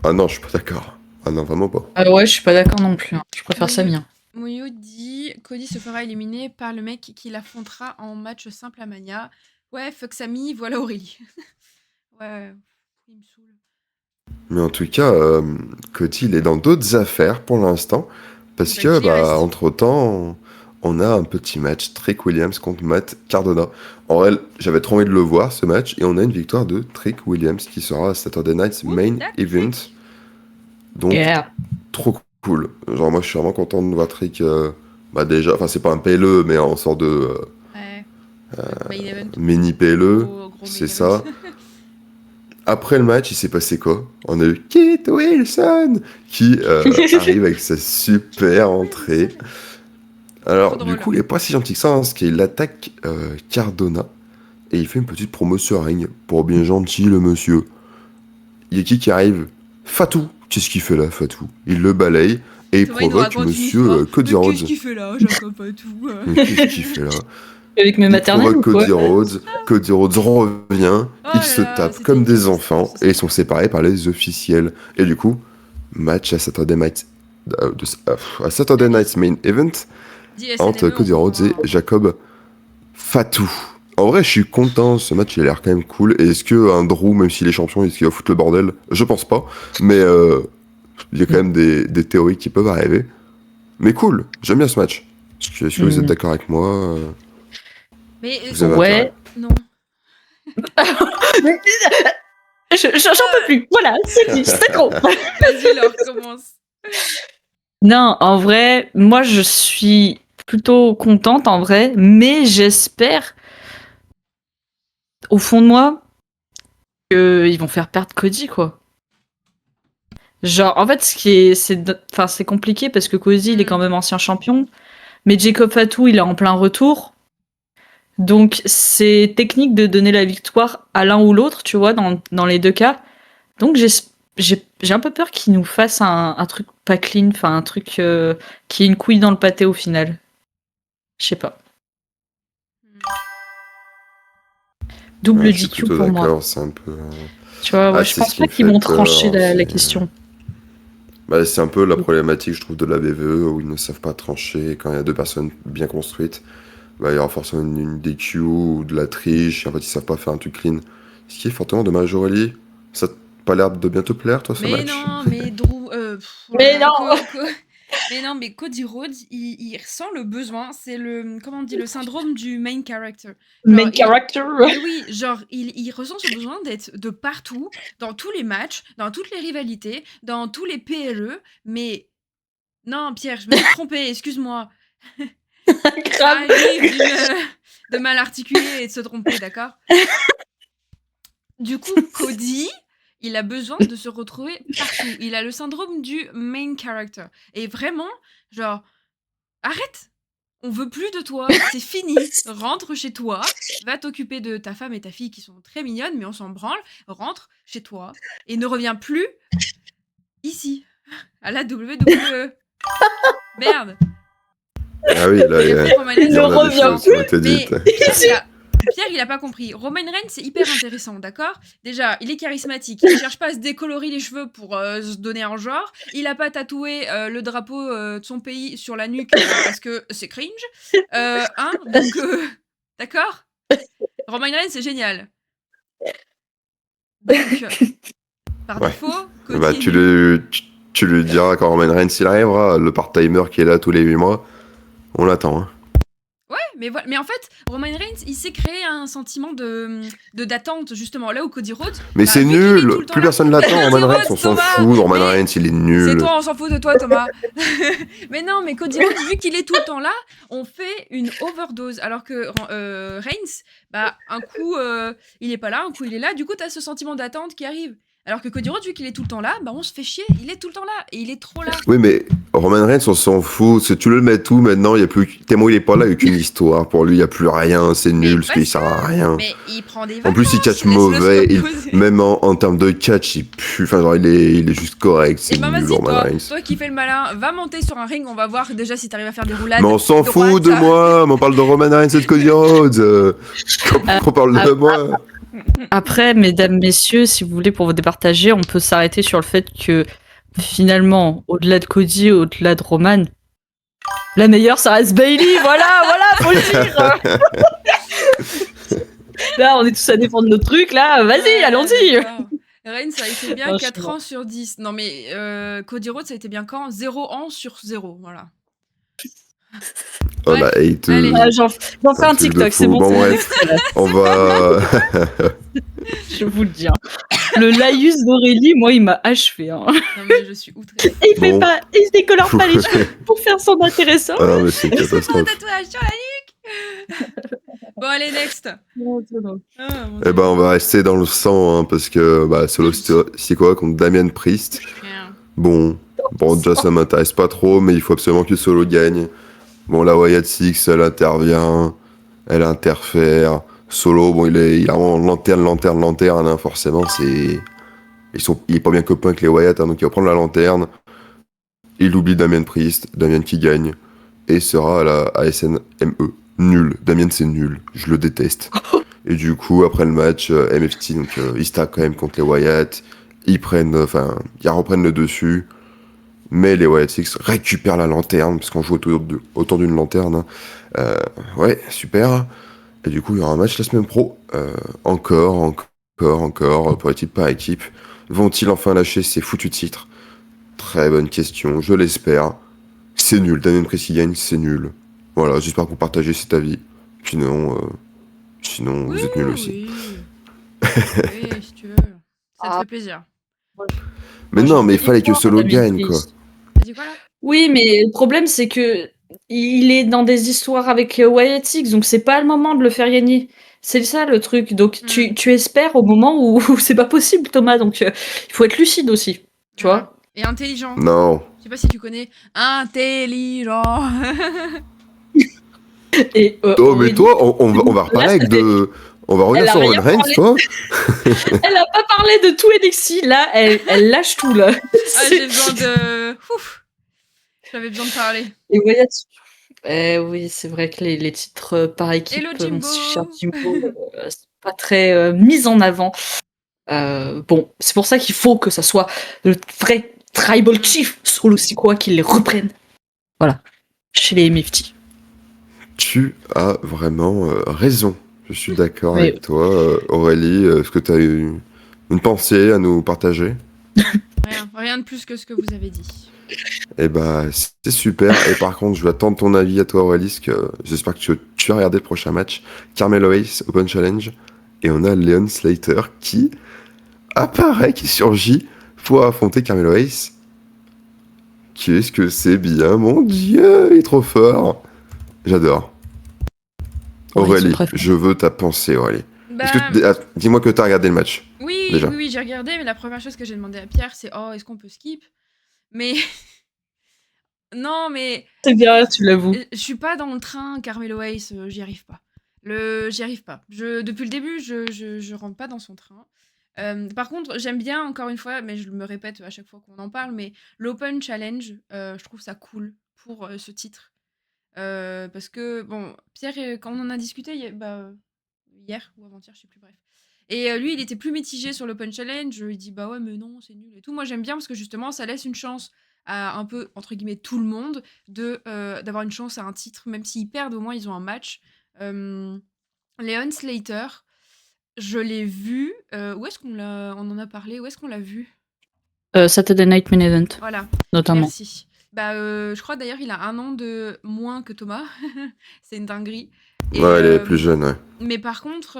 Ah non, je suis pas d'accord. Ah non, vraiment pas. Ah ouais, je suis pas d'accord non plus. Hein. Je préfère Sami. Mouillou dit Cody se fera éliminer par le mec qui l'affrontera en match simple à Mania. Ouais, fuck Sami, voilà Aurélie. Ouais, il me saoule. Mais en tout cas, Cody, il est dans d'autres affaires pour l'instant. Parce que, entre-temps, on a un petit match. Trick Williams contre Matt Cardona. En réel, j'avais trop envie de le voir, ce match. Et on a une victoire de Trick Williams qui sera à Saturday Night's Main Event. Donc, trop cool. Genre, moi, je suis vraiment content de voir Trick. Déjà, enfin, c'est pas un PLE, mais en sorte de... mini PLE, c'est ça. Après le match, il s'est passé quoi? On a eu Kit Wilson qui arrive avec sa super entrée. Alors, du coup, il est pas si gentil que ça, hein, parce qu'il attaque Cardona et il fait une petite promo sur ring pour bien gentil, le monsieur. Il y a qui arrive? Fatou. Qu'est-ce qu'il fait là, Fatou? Il le balaye et il provoque monsieur Cody Rhodes. Qu'est-ce qu'il fait là, Jacob Fatou? Qu'est-ce qu'il fait là? Avec mes Il maternelles ou provoque quoi? Cody Rhodes revient, Oh ils là se là, tapent c'était comme des épique, enfants et ils sont séparés par les officiels. Et du coup, match à Saturday Night's Main Event Dis entre SNME, on Cody peut Rhodes et voir. Jacob Fatou. En vrai, je suis content, ce match il a l'air quand même cool. Et est-ce que un Drew, même s'il est champion, est-ce qu'il va foutre le bordel? Je pense pas, mais il y a quand même des théories qui peuvent arriver. Mais cool, j'aime bien ce match. Est-ce que vous êtes d'accord avec moi? Mais Vous avez Ouais. intérêt. non. J'en peux plus. Voilà, c'est dit, c'est trop. Vas-y, Laure, commence. Non, en vrai, moi je suis plutôt contente en vrai, mais j'espère au fond de moi qu'ils vont faire perdre Cody quoi. Genre, en fait, c'est compliqué parce que Cody il est quand même ancien champion, mais Jacob Fatou il est en plein retour, donc c'est technique de donner la victoire à l'un ou l'autre, tu vois, dans les deux cas. Donc j'ai un peu peur qu'il nous fasse un truc pas clean, enfin un truc qui ait une couille dans le pâté au final. Je sais pas. Double Ouais, je suis DQ plutôt pour moi. d'accord, c'est un peu. Tu vois, ouais, Ah, je c'est pense ce qui pas me qu'ils fait vont peur. trancher la C'est question. bah, c'est un peu la problématique, je trouve, de la VVE où ils ne savent pas trancher. Quand il y a deux personnes bien construites, bah, il y aura forcément une DQ ou de la triche. Et en fait, ils savent pas faire un truc clean. Ce qui est fortement dommage, Aurélie. Ça n'a pas l'air de bien te plaire, toi, ce Mais match? non, mais Drew, oh là Mais là, non. mais non, mais Cody Rhodes, il ressent le besoin. C'est le, comment on dit, le syndrome du main character. Genre, Main character. mais oui, genre, il ressent ce besoin d'être de partout, dans tous les matchs, dans toutes les rivalités, dans tous les PLE. Mais non, Pierre, je me suis trompée, excuse-moi. Ça Grave. arrive de mal articuler et de se tromper, d'accord? Du coup, Cody, il a besoin de se retrouver partout. Il a le syndrome du main character. Et vraiment, genre, arrête! On veut plus de toi, c'est fini. Rentre chez toi, va t'occuper de ta femme et ta fille qui sont très mignonnes, mais on s'en branle. Rentre chez toi et ne reviens plus ici, à la WWE. Merde! Ah oui, là, Et il y après, a, Roman il y Reigns, en a des revient choses qui ont été mais dites. Pierre, il a pas compris. Roman Reigns, c'est hyper intéressant, d'accord? Déjà, il est charismatique. Il cherche pas à se décolorer les cheveux pour se donner un genre. Il a pas tatoué le drapeau de son pays sur la nuque parce que c'est cringe. Donc, d'accord? Roman Reigns, c'est génial. Donc, par Ouais. défaut, Bah, Cody est nul. tu lui diras quand Roman Reigns il arrivera, le part-timer qui est là tous les 8 mois. On l'attend, hein. Ouais, mais voilà. Mais en fait, Roman Reigns, il s'est créé un sentiment d'attente, justement. Là où Cody Rhodes, Mais bah, c'est vu qu'il est nul! tout le temps Plus là. personne Mais l'attend, Cody Roman Reigns, Rhodes, on s'en Thomas! fout, Roman Mais Reigns, il est c'est nul. toi, on s'en fout de toi, Thomas. Mais non, mais Cody Rhodes, vu qu'il est tout le temps là, on fait une overdose. Alors que Reigns, bah, un coup, il est pas là, un coup, il est là. Du coup, t'as ce sentiment d'attente qui arrive. Alors que Cody Rhodes, vu qu'il est tout le temps là, bah, on se fait chier. Il est tout le temps là. Et il est trop là. Oui, mais Roman Reigns, on s'en fout. Si tu le mets tout maintenant, il y a plus. Tellement il est pas là, il n'y a aucune histoire. Pour lui, il n'y a plus rien. C'est Mais nul, parce qu'il parce sert à rien. Mais il prend des En vacances. plus, il catch Laisse-le se mauvais. reposer. Même en termes de catch, il pue. Enfin, genre, il est juste correct. Et C'est ben nul, vas-y, Roman Reigns. toi qui fais le malin, va monter sur un ring, on va voir déjà si t'arrives à faire des roulades. Mais on s'en droites. fout de moi. On parle de Roman Reigns et de Cody Rhodes. On parle de moi. Après, mesdames, messieurs, si vous voulez, pour vous départager, on peut s'arrêter sur le fait que finalement, au-delà de Cody, au-delà de Roman, la meilleure, ça reste Bailey. Voilà, faut le dire. Là, on est tous à défendre notre truc, là. Vas-y, Ouais, allons-y. d'accord. Reigns, ça a été bien 4 Franchement. ans sur 10. Non mais Cody Rhodes, ça a été bien quand 0 ans sur 0, voilà. Oh Ouais, la hate. allez. Ah, j'en fais un truc de TikTok, c'est fou. bon. Bon, c'est bref. bon. On va. Je vous le dis. Hein. Le laïus d'Aurélie, moi, il m'a achevé. Hein. Non mais je suis outrée. Et il fait Bon. pas, il se décolore pas les cheveux pour faire son intéressant. Ah non, mais c'est une Et c'est mon catastrophe. tatouage sur la nuque. Bon allez, next. Ah, mon Eh Dieu. ben, on va rester dans le sang, hein, parce que bah, Solo Sikoa contre Damien Priest. Rien. Bon, déjà ça m'intéresse pas trop, mais il faut absolument que Solo gagne. Bon, la Wyatt Six, elle intervient, elle interfère. Solo, bon, il a vraiment lanterne, hein, forcément, c'est... Il est pas bien copain avec les Wyatt, hein, donc il va prendre la lanterne. Il oublie Damien Priest, Damien qui gagne, et sera à la ASNME. nul. Damien, c'est nul. Je le déteste. Et du coup, après le match, MFT, donc ils se tapent quand même contre les Wyatt. Ils reprennent le dessus. Mais les Wyatt Six récupèrent la lanterne, parce qu'on joue autour d'une lanterne. Hein. Ouais, super. Et du coup, il y aura un match la semaine pro. Encore, pour équipe par équipe. Vont-ils enfin lâcher ces foutus titres? Très bonne question, je l'espère. C'est nul, Damien Priest qui gagne, c'est nul. Voilà, j'espère que vous partagez cet avis. Sinon Oui, vous êtes nuls aussi. oui. Oui, si tu veux. Ça te Ah, fait plaisir. Mais moi, je non, mais il voulais fallait que voir Solo Damien gagne, quoi. Priest. T'as dit quoi là? Oui, mais le problème, c'est que il est dans des histoires avec Wyatt Six, donc c'est pas le moment de le faire gagner. C'est ça le truc. Donc tu espères au moment où, où c'est pas possible, Thomas. Donc il faut être lucide aussi, tu Voilà. vois. Et intelligent. Non. Je sais pas si tu connais. Intelligent. Et Oh, mais Aurélie, toi, on va reparler là, avec ça fait- de. On va revenir elle a sur rien Roman Reigns, parlé. toi. Elle a pas parlé de tout NXT. Là, elle lâche tout là. Ah, j'ai besoin de. Ouf. J'avais besoin de parler. Et Wyatt. Oui, c'est vrai que les titres par équipe, Hello mon Jimbo. cher Jimbo, c'est pas très mis en avant. Bon, c'est pour ça qu'il faut que ça soit le vrai Tribal Chief Solo Sikoa qui les reprenne. Voilà, chez les MFT. Tu as vraiment raison. Je suis d'accord Mais avec toi, Aurélie. Est-ce que tu as eu une pensée à nous partager? Rien de plus que ce que vous avez dit. Eh bah, c'est super. Et par contre, je vais attendre ton avis à toi, Aurélie, parce que j'espère que tu as regardé le prochain match. Carmelo Hayes, Open Challenge. Et on a Leon Slater qui apparaît, qui surgit pour affronter Carmelo Hayes. Qu'est-ce que c'est bien, mon Dieu, il est trop fort. J'adore. Aurélie, je veux ta pensée, Aurélie. Bah, Dis-moi que tu as regardé le match. oui, Déjà. oui, j'ai regardé, mais la première chose que j'ai demandé à Pierre, c'est oh, est-ce qu'on peut skip? Mais non, mais c'est bien, tu l'avoues. je suis pas dans le train Carmelo Hayes, j'y arrive pas. J'y arrive pas. Depuis le début, je rentre pas dans son train. Par contre, j'aime bien, encore une fois, mais je me répète à chaque fois qu'on en parle, mais l'Open Challenge, je trouve ça cool pour ce titre. Parce que, bon, Pierre, quand on en a discuté hier ou avant-hier, je sais plus, bref. Et lui, il était plus mitigé sur l'Open Challenge. Il dit bah ouais, mais non, c'est nul et tout. Moi, j'aime bien parce que justement, ça laisse une chance à un peu, entre guillemets, tout le monde d'avoir une chance à un titre, même s'ils perdent, au moins ils ont un match. Leon Slater, je l'ai vu. Où est-ce qu'on on en a parlé? Où est-ce qu'on l'a vu? Saturday Night Main Event, Voilà, notamment. merci. Je crois d'ailleurs il a 1 an de moins que Thomas. C'est une dinguerie. Et, Ouais, elle est plus jeune, ouais. mais par contre,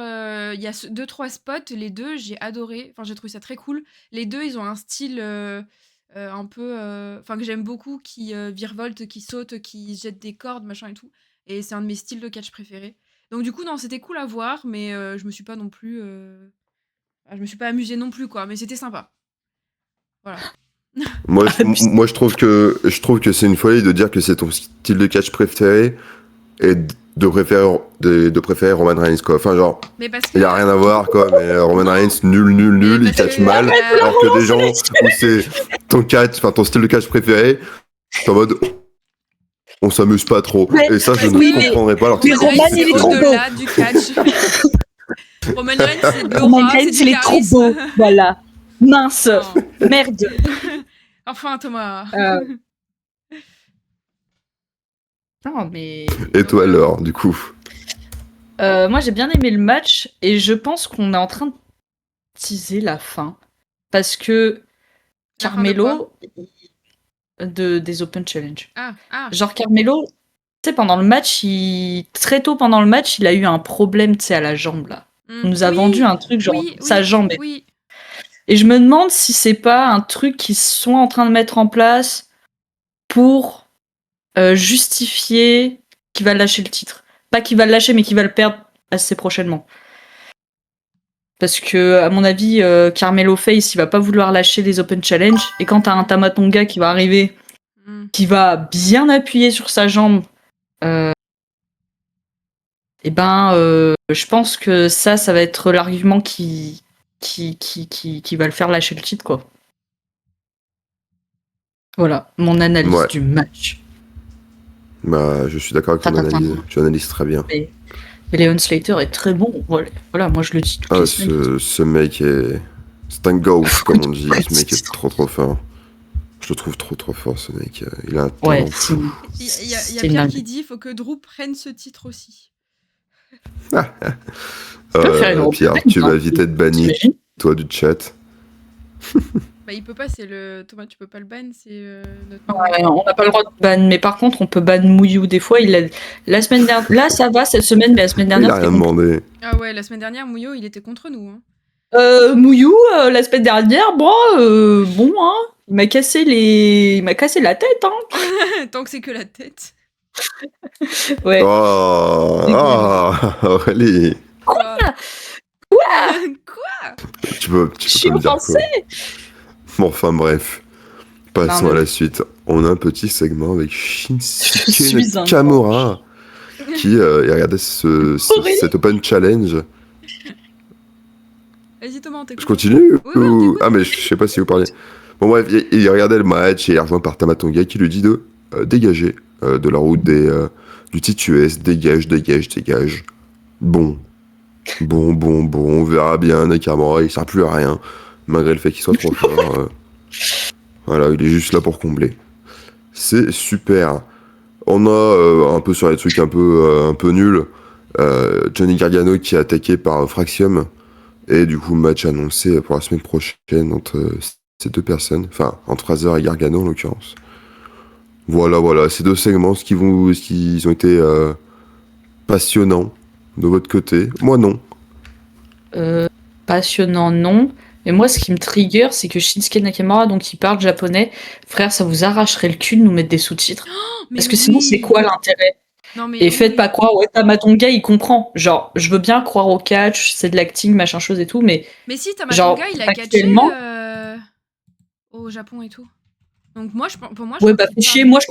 il y a 2-3 spots, les deux, j'ai adoré. Enfin, j'ai trouvé ça très cool. Les deux, ils ont un style un peu. Enfin, que j'aime beaucoup, qui virevolte, qui saute, qui jette des cordes, machin et tout. Et c'est un de mes styles de catch préférés. Donc, du coup, non, c'était cool à voir, mais je me suis pas non plus. Je me suis pas amusée non plus, quoi. Mais c'était sympa. Voilà. Moi, je trouve que c'est une folie de dire que c'est ton style de catch préféré et de préférer Roman Reigns, quoi. Enfin, genre, Mais parce que. il y a rien à voir, quoi. Mais Roman Reigns, nul, il parce catch que- mal. Ah, Alors que des gens où c'est ton style de catch préféré, c'est en mode, on s'amuse pas trop. Mais- Et ça, je parce ne que- comprendrais pas. Alors que Mais Roman Roman, Reigns, il est c'est trop au-delà du catch. Roman Reigns, c'est de Roman l'aura, c'est Reigns, du il est trop charisme. beau. Voilà. Mince. Non. Merde. Enfin, Thomas. Non, mais. Et toi, alors, du coup? Moi, j'ai bien aimé le match et je pense qu'on est en train de teaser la fin. Parce que La fin de Carmelo, des Open Challenge. Ah. Genre, Carmelo, tu sais, pendant le match, très tôt pendant le match, il a eu un problème, tu sais, à la jambe, là. On nous a vendu un truc, genre, sa jambe. Oui. Et je me demande si c'est pas un truc qu'ils sont en train de mettre en place pour justifier qu'il va lâcher le titre. Pas qu'il va le lâcher, mais qu'il va le perdre assez prochainement. Parce que, à mon avis, Carmelo Face, il va pas vouloir lâcher les Open Challenge. Et quand t'as un Tamatonga qui va arriver, qui va bien appuyer sur sa jambe, et je pense que ça va être l'argument qui va le faire lâcher le titre, quoi. Voilà, mon analyse du match. Bah, je suis d'accord avec ton analyse. Tu analyses très bien. Mais Leon Slater est très bon. Voilà, moi je le dis toutes Ah, les semaines. ce mec est. C'est un ghost, comme on dit. Ce mec est trop trop fort. Je le trouve trop trop fort, ce mec. Il a un talent fou. Il y a c'est Pierre dingue. qui dit il faut que Drew prenne ce titre aussi. peux faire une Pierre, reprenne, tu vas vite être banni, T'imagines toi, du chat. Bah, il peut pas, c'est le. Thomas, tu peux pas le ban, c'est notre. Ouais, on n'a pas le droit de ban, mais par contre, on peut ban Mouillou des fois. La semaine dernière, là ça va cette semaine, mais la semaine Il dernière, a rien c'était compliqué. demandé. Ah ouais, la semaine dernière, Mouillot, il était contre nous. Hein. Mouillou, la semaine dernière, bon, hein, il m'a cassé la tête, hein. Tant que c'est que la tête. Ouais. Aurélie. Quoi Tu peux Je suis pas me dire quoi. offensée. Bon, enfin bref. Passons Non, mais- à la suite. On a un petit segment avec Je Shinsuke suis un Nakamura qui regardait Aurélie. cet Open Challenge. Vas-y, Thomas, on Je t'écoute. continue Oui, on ou... t'écoute. Ah, mais je sais pas si vous parlez. Bon, bref, il regardait le match et il est rejoint par Tamatonga qui lui dit de dégager de la route du titre US. Dégage. Bon, on verra bien. Nakamura, il sert plus à rien, malgré le fait qu'il soit trop fort. Voilà, il est juste là pour combler. C'est super. On a un peu sur les trucs un peu nuls. Johnny Gargano qui est attaqué par Fraxium. Et du coup, match annoncé pour la semaine prochaine entre ces deux personnes. Enfin, entre Fraser et Gargano en l'occurrence. Voilà, ces deux segments, ce qui ont été passionnants de votre côté. Moi, non. Passionnant, non. Mais moi, ce qui me trigger, c'est que Shinsuke Nakamura, donc il parle japonais. Frère, ça vous arracherait le cul de nous mettre des sous-titres. Mais Parce que sinon, oui. c'est quoi l'intérêt? Non, mais Et oui. faites pas croire, ouais, Tamatonga, il comprend. Genre, je veux bien croire au catch, c'est de l'acting, machin chose et tout, mais Mais si, genre, Tamatonga, il a catché actuellement- au Japon et tout. Donc moi, pour moi, ouais, je bah, pense qu'il fais chier, parle- moi, je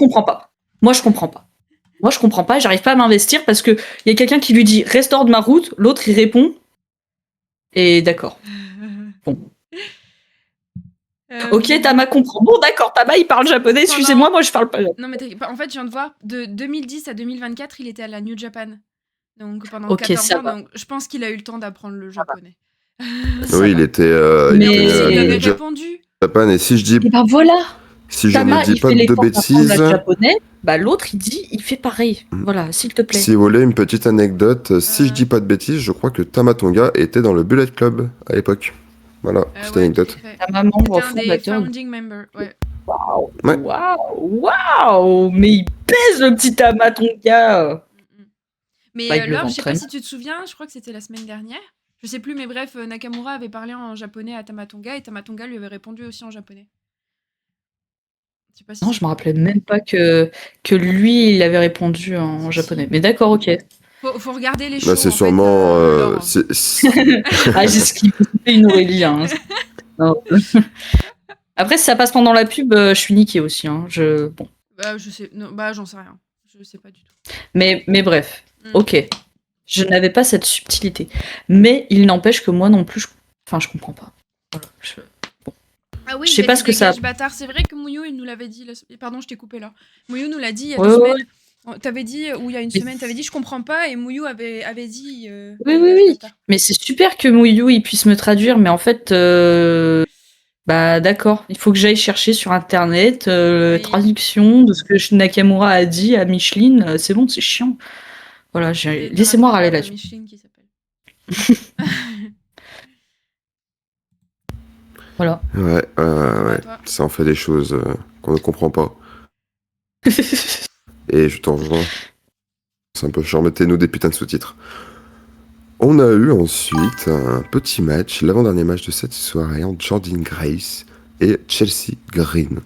comprends pas. J'arrive pas à m'investir parce que il y a quelqu'un qui lui dit reste hors de ma route, l'autre il répond. Et d'accord. Bon. Ok, Tama comprend. Bon, d'accord, Tama il parle japonais, excusez-moi, moi je parle pas japonais. Non, mais en fait, je viens de voir, de 2010 à 2024, il était à la New Japan. Donc pendant Ok, 14 ça ans, va. donc je pense qu'il a eu le temps d'apprendre le japonais. Ça Oui, va. il était Mais- Il avait New répondu. Japan. Et si je dis, Et ben voilà, si je Tama ne dis il pas fait de l'effort d'apprendre bêtises, le japonais, bah l'autre il dit, il fait pareil. Voilà, s'il te plaît. si vous voulez une petite anecdote, si je dis pas de bêtises, je crois que Tamatonga était dans le Bullet Club à l'époque. Voilà, petite Ouais, anecdote. tout à fait. Tama membre C'était un des fondateur. founding members. Ouais. Ouais. Waouh, mais il pèse le petit Tamatonga. Mais Bah, il le Laure, je sais pas entraîne. si tu te souviens, je crois que c'était la semaine dernière. Je sais plus, mais bref, Nakamura avait parlé en japonais à Tamatonga et Tamatonga lui avait répondu aussi en japonais. Je sais pas si Non, ça je me te rappelais même pas que lui, il avait répondu en japonais. Mais d'accord, ok. Faut regarder les shows. Là, c'est en fait, sûrement. Laure. Ah, j'ai skippé une Aurélie. Hein. Non. Après, si ça passe pendant la pub, je suis niquée aussi. Hein. Bon. Bah, je sais. Non, bah, j'en sais rien. Je sais pas du tout. Mais bref, Mm. ok. Je n'avais pas cette subtilité. Mais il n'empêche que moi non plus, je comprends pas. Voilà, Ah oui, Je sais il a pas dit ce que ça- dégage, bâtard. C'est vrai que Mouillot, il nous l'avait dit. Pardon, je t'ai coupé là. Mouillot nous l'a dit il y a Ouais, 2 ouais, semaines. T'avais dit, ou il y a une Mais- semaine, t'avais dit je comprends pas et Mouillot avait dit. Oui, dégage, oui. bâtard. Mais c'est super que Mouillou il puisse me traduire, mais en fait, bah d'accord, il faut que j'aille chercher sur internet Oui. traduction de ce que Nakamura a dit à Micheline. C'est bon, c'est chiant. Voilà, Et laissez-moi Tamatonga, râler pas là-dessus. Micheline qui s'appelle. Voilà. Ouais, À toi. ça en fait des choses qu'on ne comprend pas. Et je t'en rejoins. C'est un peu chiant, mettez-nous des putains de sous-titres. On a eu ensuite un petit match, l'avant-dernier match de cette soirée entre Jordan Grace et Chelsea Green.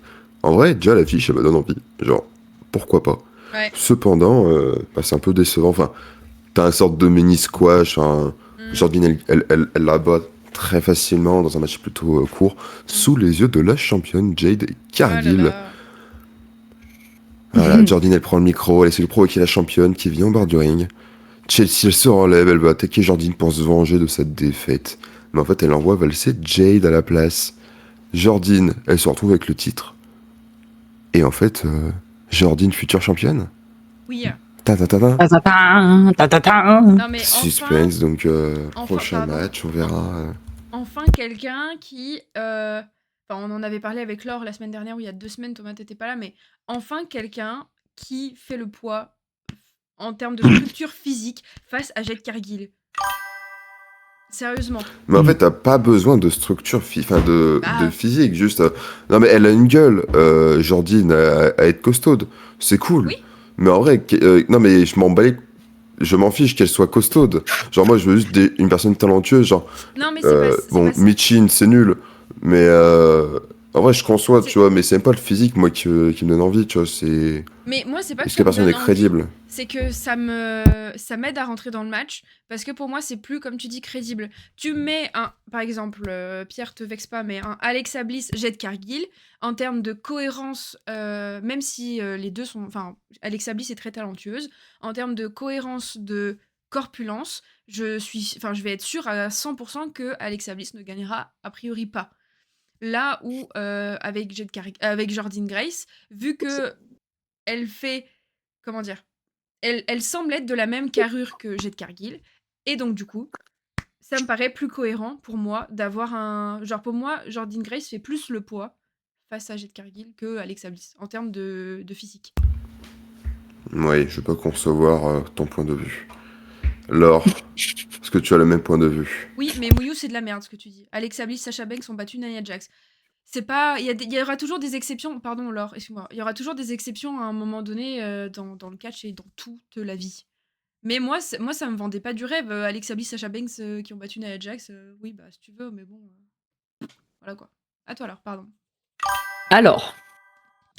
En vrai, déjà l'affiche, elle me donne envie. Genre, pourquoi pas. Ouais. Cependant, bah, c'est un peu décevant. Enfin, t'as un sorte de mini-squash. Jordan, elle la bat très facilement dans un match plutôt court, sous les yeux de la championne Jade Cargill. Oh là là. Voilà, Jordan, elle prend le micro, elle essaie de provoquer la championne qui vient au bord du ring. Chelsea, elle se relève, elle va attaquer Jordan pour se venger de cette défaite. Mais en fait, elle envoie valser Jade à la place. Jordan, elle se retrouve avec le titre. Et en fait, Jordan, future championne. Oui. Ta ta ta ta. Ta-ta-ta, ta-ta-ta. Non, mais enfin, Suspense, donc prochain pardon. match, on verra. Enfin, quelqu'un qui. Enfin, on en avait parlé avec Laure la semaine dernière, ou il y a 2 semaines, Thomas, t'étais pas là, mais enfin, quelqu'un qui fait le poids en termes de structure physique face à Jade Cargill. Sérieusement. Mais en fait, t'as pas besoin de structure, enfin de Bah, physique, juste. Non, mais elle a une gueule, Jordine, à être costaude. C'est cool. oui. Mais en vrai, non, mais je m'en fiche qu'elle soit costaude. Genre, moi, je veux juste une personne talentueuse. Genre, Non, mais c'est bon, pas ça. Michin, c'est nul. Mais en vrai, je conçois, C'est- tu vois. Mais c'est même pas le physique, moi, qui me donne envie, tu vois. C'est. Mais moi, c'est pas que Est-ce que ça la me personne donne est envie, crédible? c'est que ça m'aide à rentrer dans le match, parce que pour moi, c'est plus, comme tu dis, crédible. Tu mets par exemple, Pierre, te vexe pas, mais un Alexa Bliss, Jade Cargill, en termes de cohérence, même si les deux sont. Enfin, Alexa Bliss est très talentueuse, en termes de cohérence de corpulence, je vais être sûre à 100% que Alexa Bliss ne gagnera a priori pas. Là où, avec Jordynne Grace, vu que elle fait, comment dire, elle semble être de la même carrure que Jade Cargill, et donc du coup, ça me paraît plus cohérent pour moi d'avoir un. Genre, pour moi, Jordynne Grace fait plus le poids face à Jade Cargill que Alexa Bliss en termes de physique. Oui, je peux concevoir ton point de vue. Laure, est-ce que tu as le même point de vue? Oui, mais Mouyou, c'est de la merde ce que tu dis. Alexa Bliss, Sasha Banks ont battu Nia Jax. C'est pas. Il y aura toujours des exceptions. Pardon, Laure, excuse-moi. Il y aura toujours des exceptions à un moment donné dans le catch et dans toute la vie. Mais moi, ça me vendait pas du rêve. Alexa Bliss, Sasha Banks qui ont battu Nia Jax, oui, bah si tu veux, mais bon, voilà quoi. À toi alors, pardon. Alors,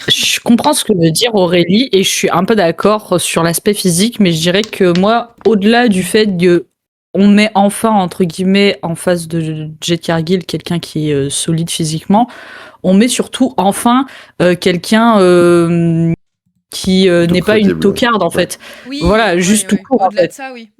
je comprends ce que veut dire Aurélie et je suis un peu d'accord sur l'aspect physique, mais je dirais que moi, au-delà du fait que on met enfin, entre guillemets, en face de Jade Cargill quelqu'un qui est solide physiquement, on met surtout enfin quelqu'un qui Plutôt n'est pas une crédible. tocarde en Ouais. fait. Oui, Voilà, ouais, juste tout ouais. court en Au-delà de fait. ça, oui.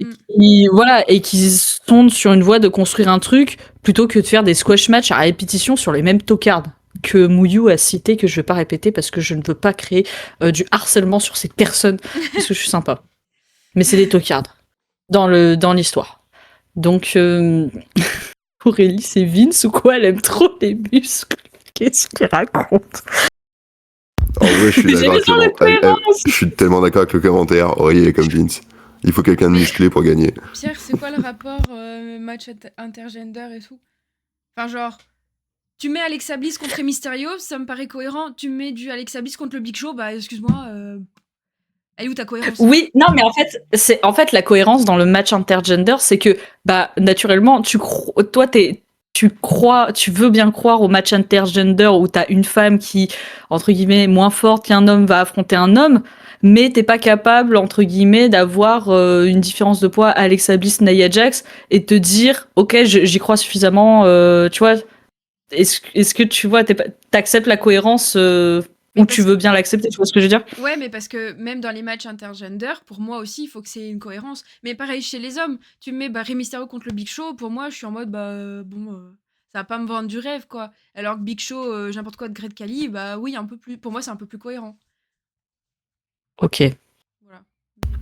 Et qui sont sur une voie de construire un truc plutôt que de faire des squash matchs à répétition sur les mêmes tocardes que Mouyou a cité, que je vais pas répéter parce que je ne veux pas créer du harcèlement sur ces personnes parce que je suis sympa. Mais c'est des tocardes dans l'histoire. Donc Aurélie, c'est Vince ou quoi? Elle aime trop les muscles. Qu'est-ce qu'elle raconte? En vrai, je suis Mais j'ai d'accord avec besoin de cohérence. je suis tellement d'accord avec le commentaire. Aurélie est comme Vince. Il faut quelqu'un de Mais musclé pour gagner. Pierre, c'est quoi le rapport match intergender et tout? Enfin, genre, tu mets Alexa Bliss contre Mysterio, ça me paraît cohérent. Tu mets du Alexa Bliss contre le Big Show, bah excuse-moi, elle est où ta cohérence? Oui, non, mais en fait, c'est en fait la cohérence dans le match intergender, c'est que bah naturellement, tu veux bien croire au match intergender où t'as une femme qui entre guillemets moins forte qu'un homme va affronter un homme, mais t'es pas capable entre guillemets d'avoir une différence de poids Alexa Bliss Nia Jax et te dire ok j'y crois suffisamment, tu vois. Est-ce que tu vois t'acceptes la cohérence Mais ou tu parce veux bien l'accepter, tu vois ce que je veux dire? Ouais, mais parce que même dans les matchs intergender, pour moi aussi, il faut que c'est une cohérence. Mais pareil chez les hommes, tu me mets Rey Mysterio contre le Big Show, pour moi, je suis en mode, bah bon, ça va pas me vendre du rêve, quoi. Alors que Big Show, n'importe quoi de Great Khali, bah oui, un peu plus. Pour moi, c'est un peu plus cohérent. Ok. Voilà.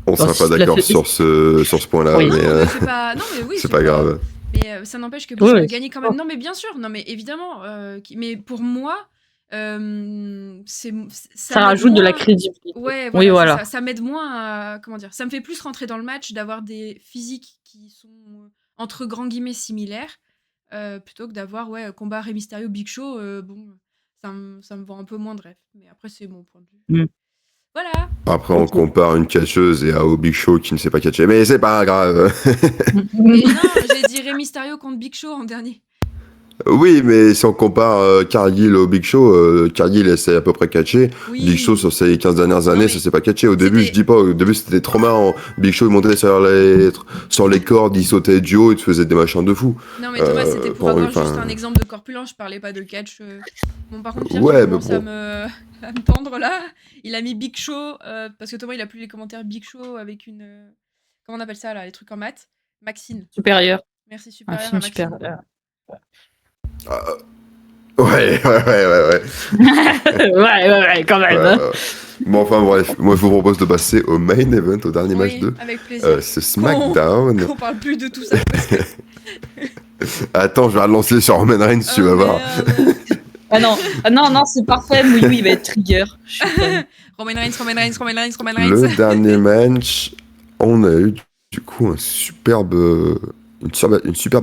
On Bon, sera pas la d'accord fait- sur ce point-là, Oui. Non, mais mais c'est pas. Non, mais oui, c'est pas grave. Mais ça n'empêche que Oui, Bliss peut oui. gagner quand même. Non, mais bien sûr, non, mais évidemment. Mais pour moi, ça Ça m'aide rajoute de la moins. crédibilité. Ouais, Oui, voilà, c'est voilà. ça. Ça m'aide moins à. Comment dire? Ça me fait plus rentrer dans le match d'avoir des physiques qui sont, entre grands guillemets, similaires, plutôt que d'avoir, ouais, combat Rey Mysterio, Big Show. Bon, ça me vend un peu moins de rêve. Mais après, c'est mon point de vue. Mm. Voilà! Après, on Ok. compare une catcheuse et au Big Show qui ne sait pas catcher, mais c'est pas grave. Mais non, j'ai dit Rey Mysterio contre Big Show en dernier. Oui, mais si on compare Cargill au Big Show, Cargill elle sait à peu près catcher. Big Show, Oui! sur ces 15 dernières Non, années, ça mais s'est pas catché. Au début, je c'était. dis pas, au début c'était trop marrant. Big Show, il montait sur les cordes, il sautait du haut, il te faisait des machins de fou. Non, mais Thomas, c'était pour Bon, avoir juste enfin, un exemple de corpulent, je parlais pas de catch. Bon, par contre, Pierre, tu ouais, mais commences bon. à me tendre là. Il a mis Big Show, parce que Thomas, il a plus les commentaires Big Show avec une. Comment on appelle ça là, les trucs en maths? Maxine. Supérieur. Merci Un supérieur à film Maxine. supérieur. Ah, Ouais, ouais. Ouais, quand même. Ouais. Bon, enfin bref, moi je vous propose de passer au main event, au dernier match Oui, de avec plaisir. ce SmackDown. Qu'on parle plus de tout ça. Parce que... Attends, je vais relancer sur Roman Reigns, tu vas voir. Non, c'est parfait. Mouyou, il va être trigger. Je suis fan. Roman Reigns. Le dernier match, on a eu du coup une superbe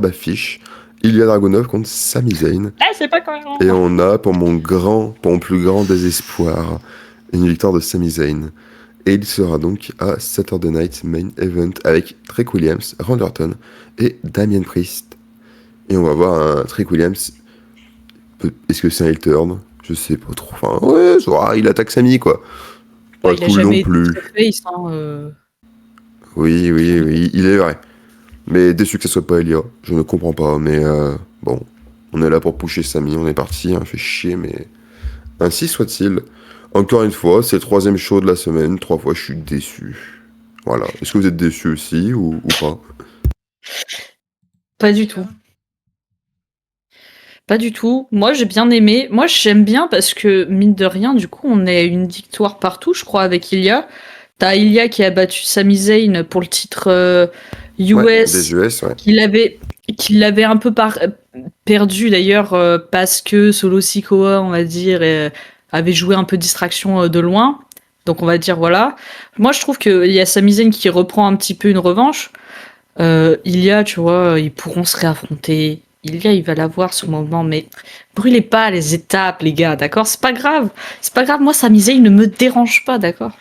affiche. Ilya Dragunov contre Sami Zayn. C'est pas cohérent. Et on a, pour mon plus grand désespoir, une victoire de Sami Zayn. Et il sera donc à Saturday Night Main Event avec Trick Williams, Randy Orton et Damien Priest. Et on va voir un Trick Williams. Est-ce que c'est un heel turn? Je sais pas trop. Enfin, ouais, il attaque Sami, quoi. Pas Il a cool jamais non été plus. très face, hein, Oui, il est vrai. Mais déçu que ce soit pas Elia. Je ne comprends pas. Mais bon, on est là pour pusher Sami. On est parti. Fait chier, mais ainsi soit-il. Encore une fois, c'est le 3e show de la semaine. 3 fois, je suis déçu. Voilà. Est-ce que vous êtes déçu aussi ou pas? Pas du tout. Pas du tout. Moi, j'ai bien aimé. Moi, j'aime bien parce que, mine de rien, du coup, on est une victoire partout, je crois, avec Ilya. T'as Ilya qui a battu Sami Zayn pour le titre US, Ouais, des US, ouais. qu'il avait un peu perdu d'ailleurs parce que Solo Sikoa, on va dire, avait joué un peu distraction de loin. Donc, on va dire, voilà. Moi, je trouve qu'il y a Sami Zayn qui reprend un petit peu une revanche. Ilya, tu vois, ils pourront se réaffronter. Ilya, il va l'avoir ce moment, mais brûlez pas les étapes, les gars, d'accord? C'est pas grave. C'est pas grave, moi, Sami Zayn ne me dérange pas, d'accord?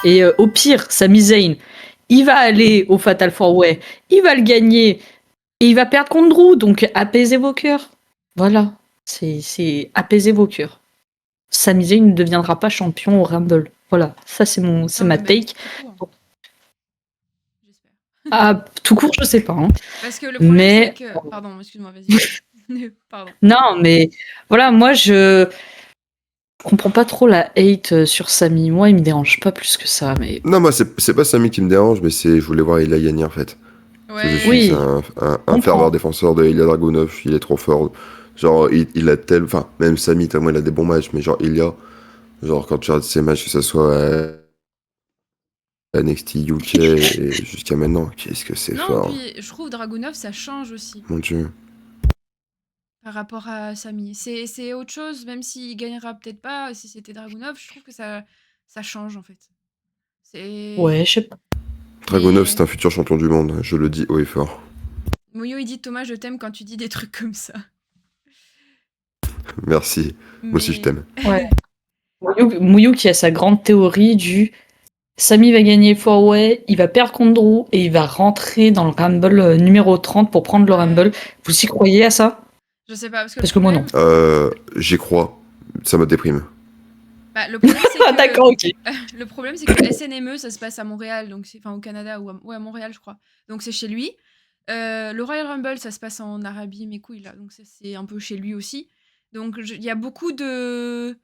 Et au pire, Sami Zayn, il va aller au Fatal 4-Way, il va le gagner, et il va perdre contre Drew, donc apaisez vos cœurs. Voilà, c'est apaiser vos cœurs. Sami Zayn ne deviendra pas champion au Rumble. Voilà, ça c'est ma take. Ah, tout court, je sais pas. Hein. Parce que le problème, c'est que... Pardon, excuse-moi, vas-y. Pardon. Non, mais voilà, moi, je comprends pas trop la hate sur Sami. Moi, il me dérange pas plus que ça, mais... Non, moi, c'est pas Sami qui me dérange, mais je voulais voir Ilya gagner, en fait. Ouais. Je suis un fervent défenseur de Ilya Dragunov. Il est trop fort. Genre, il a enfin, même Sami, tellement il a des bons matchs, mais genre, Ilya, genre, quand tu regardes ses matchs, que ce soit NXT UK et jusqu'à maintenant, qu'est-ce que c'est fort. Non, puis je trouve Dragunov, ça change aussi. Mon Dieu. Par rapport à Sami. C'est autre chose, même s'il gagnera peut-être pas, si c'était Dragunov, je trouve que ça change, en fait. Ouais, je sais pas. Dragunov, c'est un futur champion du monde, je le dis haut et fort. Moyo, il dit Thomas, je t'aime quand tu dis des trucs comme ça. Merci. Moi aussi, je t'aime. Ouais. Mouyou qui a sa grande théorie du Sami va gagner 4-Way, il va perdre contre Drew et il va rentrer dans le Rumble numéro 30 pour prendre le Rumble. Vous y croyez à ça? Je sais pas, parce que moi non. J'y crois. Ça me déprime. Bah, le problème, c'est que... D'accord, ok. Le problème, c'est que SNME, ça se passe à Montréal, donc enfin au Canada, ou à Montréal, je crois. Donc c'est chez lui. Le Royal Rumble, ça se passe en Arabie, mes couilles, là. Donc c'est un peu chez lui aussi. Donc il y a beaucoup de...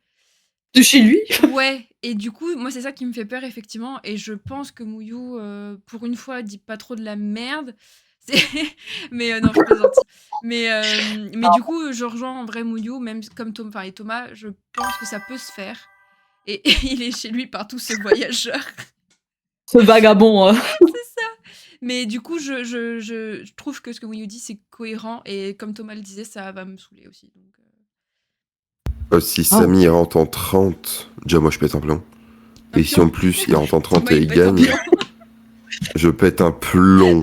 De chez lui? Ouais, et du coup, moi, c'est ça qui me fait peur, effectivement. Et je pense que Mouyou, pour une fois, dit pas trop de la merde. Mais non, je plaisante. Mais du coup, je rejoins en vrai Mouyou, même comme Thomas, je pense que ça peut se faire. Et il est chez lui partout, ce voyageur. Ce vagabond. C'est ça. Mais du coup, je trouve que ce que Mouyou dit, c'est cohérent. Et comme Thomas le disait, ça va me saouler aussi. Donc, si Sami rentre en 30, déjà moi je pète un plomb. Et si en plus il rentre en 30 et il gagne, je pète un plomb.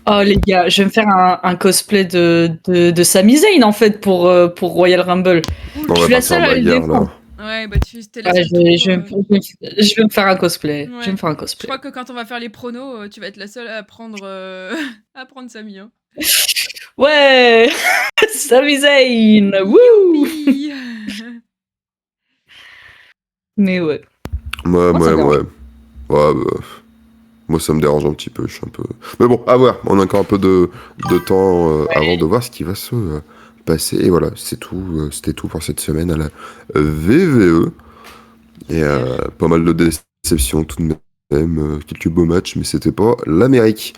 Oh les gars, je vais me faire un cosplay de Sami Zayn en fait pour Royal Rumble. Je suis la seule à le défendre. Ouais, bah tu t'es la seule. Je vais me faire un cosplay. Ouais. Je vais me faire un cosplay. Je crois que quand on va faire les pronos, tu vas être la seule à prendre Sami. Hein. Ouais. Sami Zayn. Wouh. Mais ouais. Moi, ça me dérange un petit peu. Je suis un peu. Mais bon, à voir. On a encore un peu de temps avant de voir ce qui va se passer. Et voilà, c'est tout. C'était tout pour cette semaine à la VVE. Et pas mal de déceptions tout de même. Quelques beaux matchs, mais c'était pas l'Amérique.